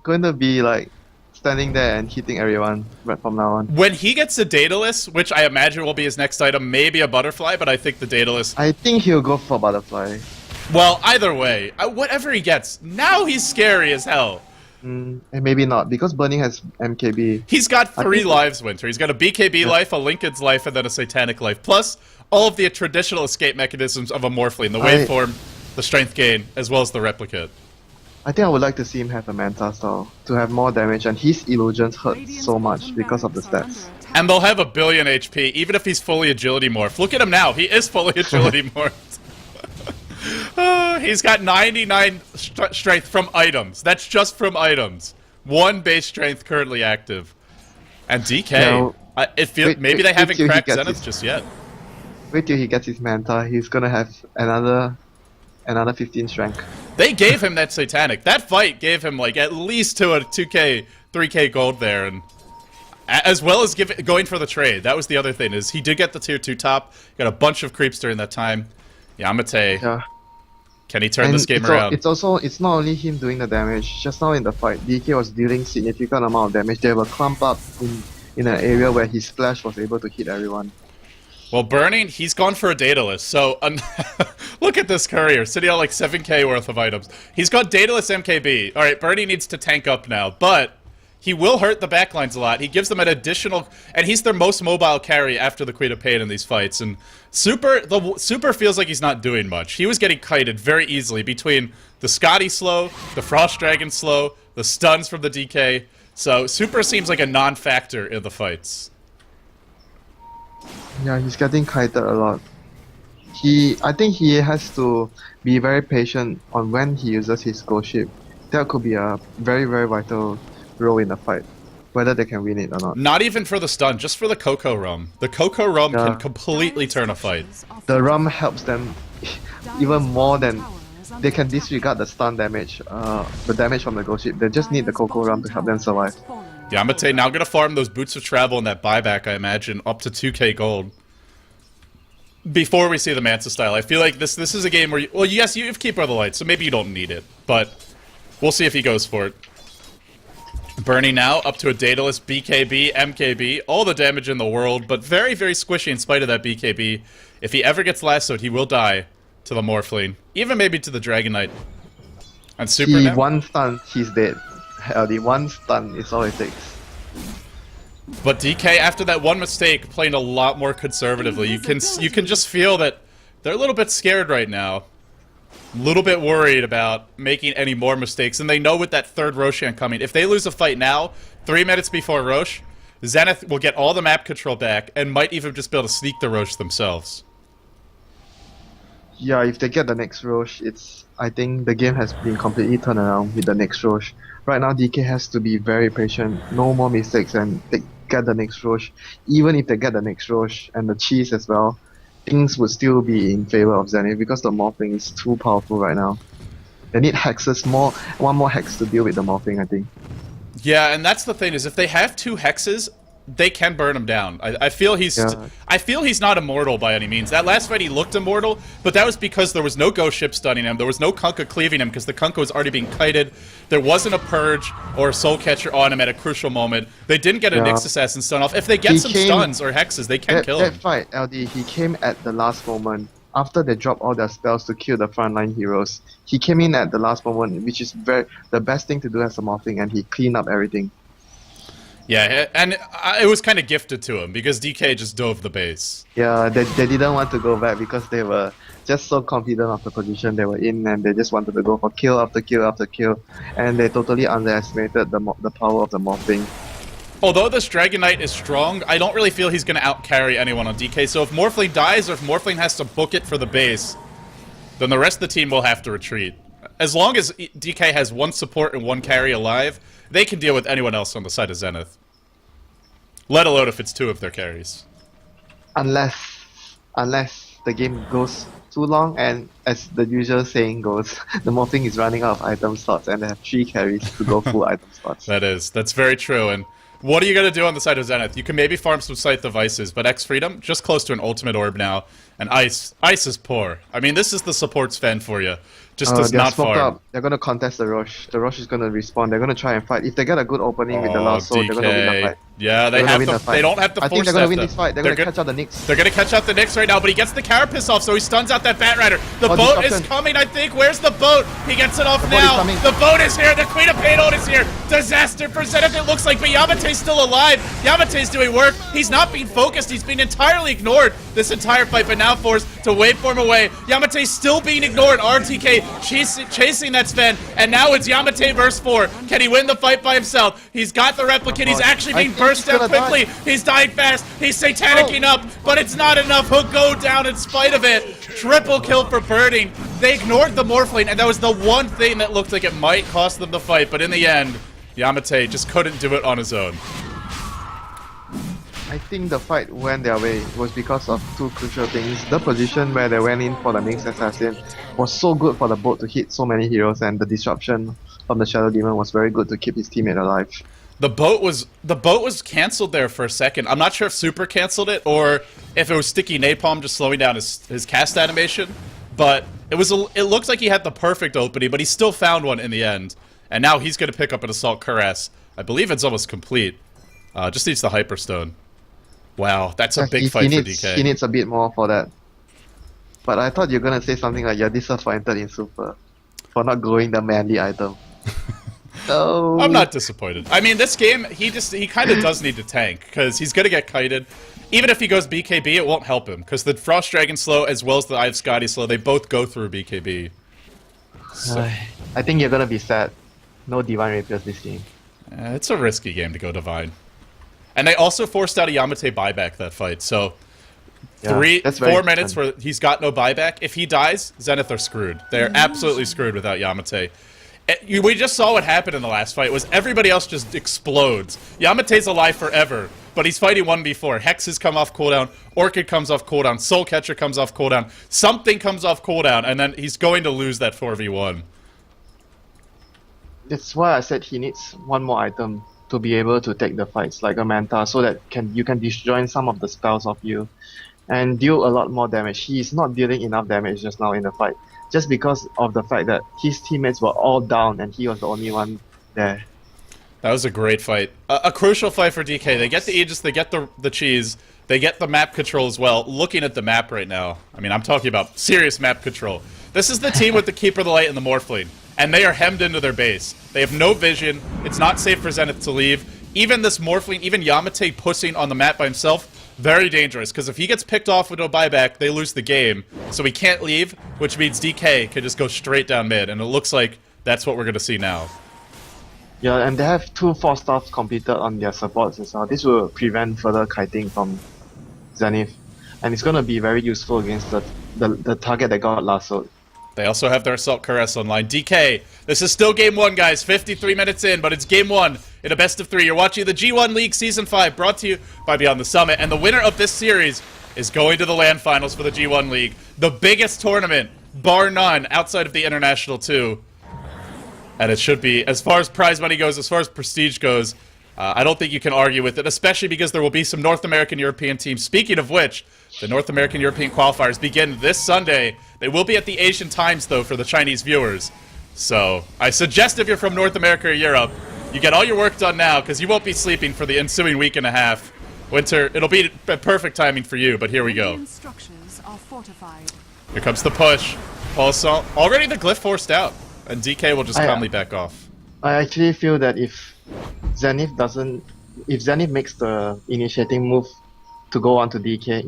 Going to be like standing there and hitting everyone right from now on. When he gets the Daedalus, which I imagine will be his next item, maybe a Butterfly, but I think the Daedalus... I think he'll go for Butterfly. Well, either way, whatever he gets, now he's scary as hell. And maybe not, because Burning has MKB. He's got 3 lives, Winter. He's got a BKB life, a Lincoln's life, and then a Satanic life. Plus, all of the traditional escape mechanisms of a Morphling. The waveform, the strength gain, as well as the replicate. I think I would like to see him have a Manta style, to have more damage, and his illusions hurt so much because of the stats. And they'll have a billion HP, even if he's fully agility morph. Look at him now, he is fully agility morphed. He's got 99 strength from items. That's just from items. 1 base strength currently active. And DK, maybe they haven't cracked Zenith just yet. Wait till he gets his Manta, he's gonna have another 15 strength. They gave him that Satanic. That fight gave him like at least to a 2k, 3k gold there, and as well as going for the trade. That was the other thing, is he did get the tier 2 top, got a bunch of creeps during that time. Yamate, can he turn this game around? It's not only him doing the damage. Just now in the fight, DK was dealing significant amount of damage. They were clumped up in an area where his splash was able to hit everyone. Well, Burning, he's gone for a Daedalus, so look at this courier, sitting on like 7k worth of items. He's got Daedalus MKB. Alright, Burning needs to tank up now, but he will hurt the backlines a lot. He gives them an additional... And he's their most mobile carry after the Queen of Pain in these fights. And the Super feels like he's not doing much. He was getting kited very easily between the Scotty slow, the Frost Dragon slow, the stuns from the DK. So Super seems like a non-factor in the fights. Yeah, he's getting kited a lot. I think he has to be very patient on when he uses his Ghost Ship. That could be a very, very vital role in the fight, whether they can win it or not. Not even for the stun, just for the Coco Rum. The Coco Rum can completely turn a fight. The Rum helps them even more than... They can disregard the stun damage, the damage from the Ghost Ship. They just need the Coco Rum to help them survive. Yamate now gonna farm those Boots of Travel and that buyback, I imagine, up to 2k gold. Before we see the Manta style. I feel like this is a game where well, yes, you have Keeper of the Light, so maybe you don't need it, but we'll see if he goes for it. Burning now, up to a Daedalus, BKB, MKB, all the damage in the world, but very, very squishy in spite of that BKB. If he ever gets lassoed, he will die to the Morphling, even maybe to the Dragon Knight. And Super now? One stun, he's dead. The one stun is all it takes. But DK, after that one mistake, playing a lot more conservatively. You can just feel that they're a little bit scared right now. A little bit worried about making any more mistakes, and they know with that third Roshan coming, if they lose a fight now, 3 minutes before Rosh, Zenith will get all the map control back, and might even just be able to sneak the Rosh themselves. Yeah, if they get the next Rosh, I think the game has been completely turned around with the next Rosh. Right now, DK has to be very patient, no more mistakes, and they get the next Rosh. Even if they get the next Rosh, and the cheese as well, things would still be in favor of Zenith because the Morphling is too powerful right now. They need hexes, one more hex to deal with the Morphling, I think. Yeah, and that's the thing, is if they have 2 hexes, they can burn him down. I feel he's not immortal by any means. That last fight he looked immortal, but that was because there was no ghost ship stunning him. There was no Kunkka cleaving him because the Kunkka was already being kited. There wasn't a purge or a soul catcher on him at a crucial moment. They didn't get a Nyx assassin stun off. If they get some stuns or hexes, they can kill him. That fight, LD, he came at the last moment. After they dropped all their spells to kill the frontline heroes, he came in at the last moment, which is the best thing to do as a Morphling, and he cleaned up everything. Yeah, and it was kind of gifted to him because DK just dove the base. Yeah, they didn't want to go back because they were just so confident of the position they were in, and they just wanted to go for kill after kill after kill, and they totally underestimated the power of the Morphling. Although this Dragon Knight is strong, I don't really feel he's going to outcarry anyone on DK, so if Morphling dies or if Morphling has to book it for the base, then the rest of the team will have to retreat. As long as DK has one support and one carry alive, they can deal with anyone else on the side of Zenith. Let alone if it's two of their carries. Unless the game goes too long, and as the usual saying goes, the Morphling is running out of item slots and they have 3 carries to go full item slots. That's very true, and what are you going to do on the side of Zenith? You can maybe farm some Scythe Devices, but X-Freedom, just close to an ultimate orb now. And Ice is poor. I mean, this is the supports fan for you. Just does not farm. Up. They're going to contest the Rosh. The Rosh is going to respawn. They're going to try and fight. If they get a good opening with the last soul, they're going to win the fight. Yeah, they don't have to force I think they're going to win this fight. They're going to catch out the Nyx. They're going to catch out the Nyx right now, but he gets the Carapace off, so he stuns out that Bat Rider. The boat is coming, I think. Where's the boat? He gets it off now. The boat is here. The Queen of Pain is here. Disaster for Zenith, it looks like, but Yamate's still alive. Yamate's doing work. He's not being focused. He's being entirely ignored this entire fight, but now forced to waveform away. Yamate's still being ignored. RTK chasing that Sven, and now it's Yamate versus 4. Can he win the fight by himself? He's got the replicant. He's actually being burst down quickly. He's dying fast. He's satanicking up, but it's not enough. He'll go down in spite of it. Triple kill for Birding. They ignored the Morphling, and that was the one thing that looked like it might cost them the fight, but in the end, Yamate just couldn't do it on his own. I think the fight went their way was because of 2 crucial things. The position where they went in for the Nyx Assassin was so good for the boat to hit so many heroes, and the disruption from the Shadow Demon was very good to keep his teammate alive. The boat was cancelled there for a second. I'm not sure if Super cancelled it or if it was Sticky Napalm just slowing down his cast animation, but it looks like he had the perfect opening, but he still found one in the end. And now he's going to pick up an Assault Cuirass. I believe it's almost complete. Just needs the Hyperstone. Wow, that's a big fight for DK. He needs a bit more for that. But I thought you were going to say something like you're disappointed in Super for not growing the manly item. No. I'm not disappointed. I mean, this game, he kind of does need to tank, because he's going to get kited. Even if he goes BKB, it won't help him, because the Frost Dragon slow as well as the Eye of Scotty slow, they both go through BKB. So, I think you're going to be sad. No Divine Rapiers this game. It's a risky game to go Divine. And they also forced out a Yamate buyback that fight, so 4 minutes where he's got no buyback. If he dies, Zenith are screwed. They're absolutely screwed without Yamate. We just saw what happened in the last fight, was everybody else just explodes. Yamate's alive forever, but he's fighting 1v4. Hexes come off cooldown, Orchid comes off cooldown, Soul Catcher comes off cooldown, something comes off cooldown, and then he's going to lose that 4v1. That's why I said he needs one more item to be able to take the fights, like a Manta, so that you can disjoin some of the spells of you and deal a lot more damage. He is not dealing enough damage just now in the fight, just because of the fact that his teammates were all down and he was the only one there. That was a great fight. A crucial fight for DK. They get the Aegis, they get the cheese, they get the map control as well. Looking at the map right now, I mean, I'm talking about serious map control. This is the team with the Keeper of the Light and the Morphling, and they are hemmed into their base. They have no vision. It's not safe for Zenith to leave. Even this Morphling, even Yamate pushing on the map by himself, very dangerous, because if he gets picked off with no buyback, they lose the game. So he can't leave, which means DK can just go straight down mid, and it looks like that's what we're going to see now. Yeah, and they have 2 4 stars completed on their supports as well. This will prevent further kiting from Zenith, and it's going to be very useful against the target that got lassoed. They also have their Assault Cuirass online. DK, this is still Game 1, guys. 53 minutes in, but it's Game 1 in a best of 3. You're watching the G1 League Season 5, brought to you by Beyond the Summit. And the winner of this series is going to the LAN Finals for the G1 League. The biggest tournament, bar none, outside of the International 2. And it should be, as far as prize money goes, as far as prestige goes, I don't think you can argue with it, especially because there will be some North American European teams. Speaking of which, the North American European qualifiers begin this Sunday. They will be at the Asian times, though, for the Chinese viewers. So I suggest if you're from North America or Europe, you get all your work done now, because you won't be sleeping for the ensuing week and a half. Winter, it'll be perfect timing for you, but here we go. Radiant structures are fortified. Here comes the push. Pulsar, already the glyph forced out, and DK will just calmly back off. I actually feel that if Zenith makes the initiating move to go on to DK,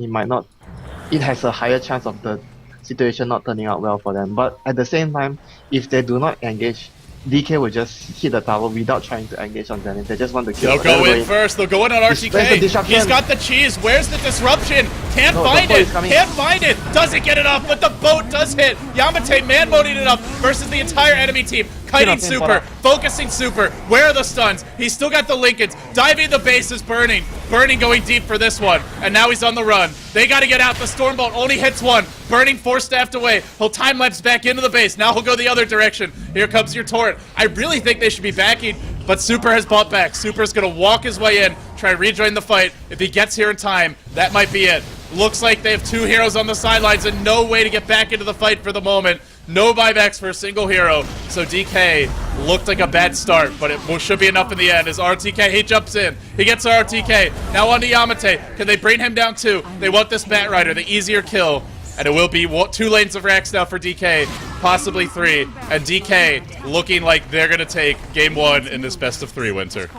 it has a higher chance of the situation not turning out well for them. But at the same time, if they do not engage, DK will just hit the tower without trying to engage on Zenith. They just want to kill. They'll go in first. They'll go in on RTK. He's got the cheese. Where's the disruption? Can't find it. Can't find it. Doesn't get it off, but the boat does hit. Yamate man-moding it up versus the entire enemy team. Kiting super. Focusing super. Where are the stuns? He's still got the Lincolns. Diving the base is burning. Burning going deep for this one. And now he's on the run. They got to get out. The Stormbolt only hits one. Burning 4-staffed away. He'll time-lapse back into the base. Now he'll go the other direction. Here comes your turret. I really think they should be backing, but Super has bought back. Super's going to walk his way in, try to rejoin the fight. If he gets here in time, that might be it. Looks like they have 2 heroes on the sidelines and no way to get back into the fight for the moment. No buybacks for a single hero. So DK looked like a bad start, but it should be enough in the end as RTK, he jumps in. He gets RTK. Now on to Yamate. Can they bring him down too? They want this Bat Rider, the easier kill. And it will be 2 lanes of racks now for DK, possibly 3. And DK looking like they're going to take game 1 in this best of 3 Winter.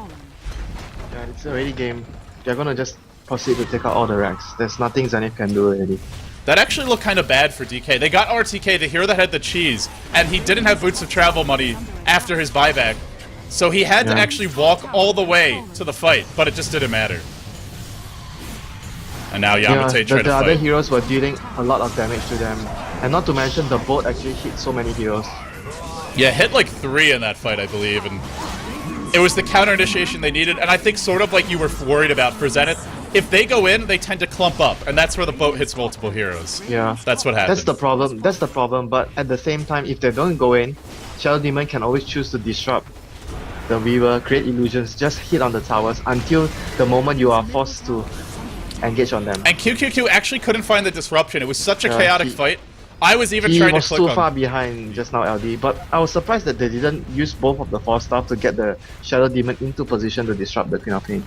Yeah, it's already game. They're going to just proceed to take out all the racks. There's nothing Zenith can do already. That actually looked kind of bad for DK. They got RTK, the hero that had the cheese, and he didn't have boots of travel money after his buyback. So he had to actually walk all the way to the fight, but it just didn't matter. And now Yamate trying to the fight. other heroes were dealing a lot of damage to them. And not to mention, the boat actually hit so many heroes. Yeah, hit like 3 in that fight, I believe, and it was the counter initiation they needed, and I think sort of like you were worried about for Zenith, if they go in, they tend to clump up, and that's where the boat hits multiple heroes. Yeah. That's what happens. That's the problem, but at the same time, if they don't go in, Shadow Demon can always choose to disrupt the Weaver, create illusions, just hit on the towers until the moment you are forced to engage on them. And QQQ actually couldn't find the disruption. It was such a chaotic fight. I was even trying to click on... He was too far behind just now, LD, but I was surprised that they didn't use both of the 4-staff to get the Shadow Demon into position to disrupt the Queen of Pain.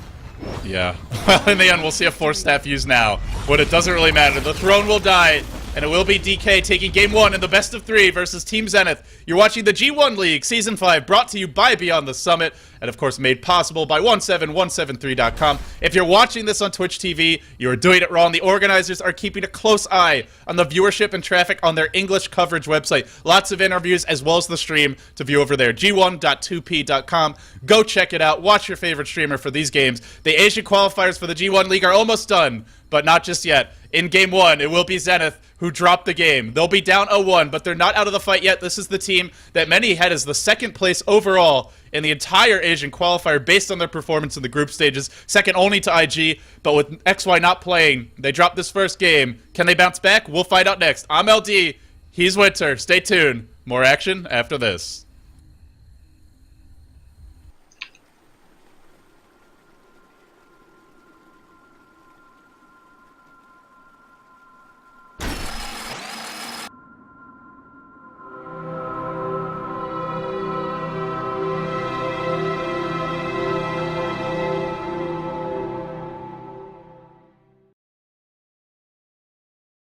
Yeah. Well, in the end, we'll see a 4-staff used now, but it doesn't really matter. The throne will die, and it will be DK taking game 1 in the best of 3 versus Team Zenith. You're watching the G1 League Season 5, brought to you by Beyond the Summit, and of course made possible by 17173.com. If you're watching this on Twitch TV, you are doing it wrong. The organizers are keeping a close eye on the viewership and traffic on their English coverage website. Lots of interviews as well as the stream to view over there. G1.2p.com. Go check it out. Watch your favorite streamer for these games. The Asian qualifiers for the G1 League are almost done, but not just yet. In game 1, it will be Zenith who dropped the game. They'll be down 0-1, but they're not out of the fight yet. This is the team that many had as the 2nd place overall in the entire Asian qualifier based on their performance in the group stages, second only to IG, but with XY not playing, they dropped this first game. Can they bounce back? We'll find out next. I'm LD, he's Winter. Stay tuned. More action after this.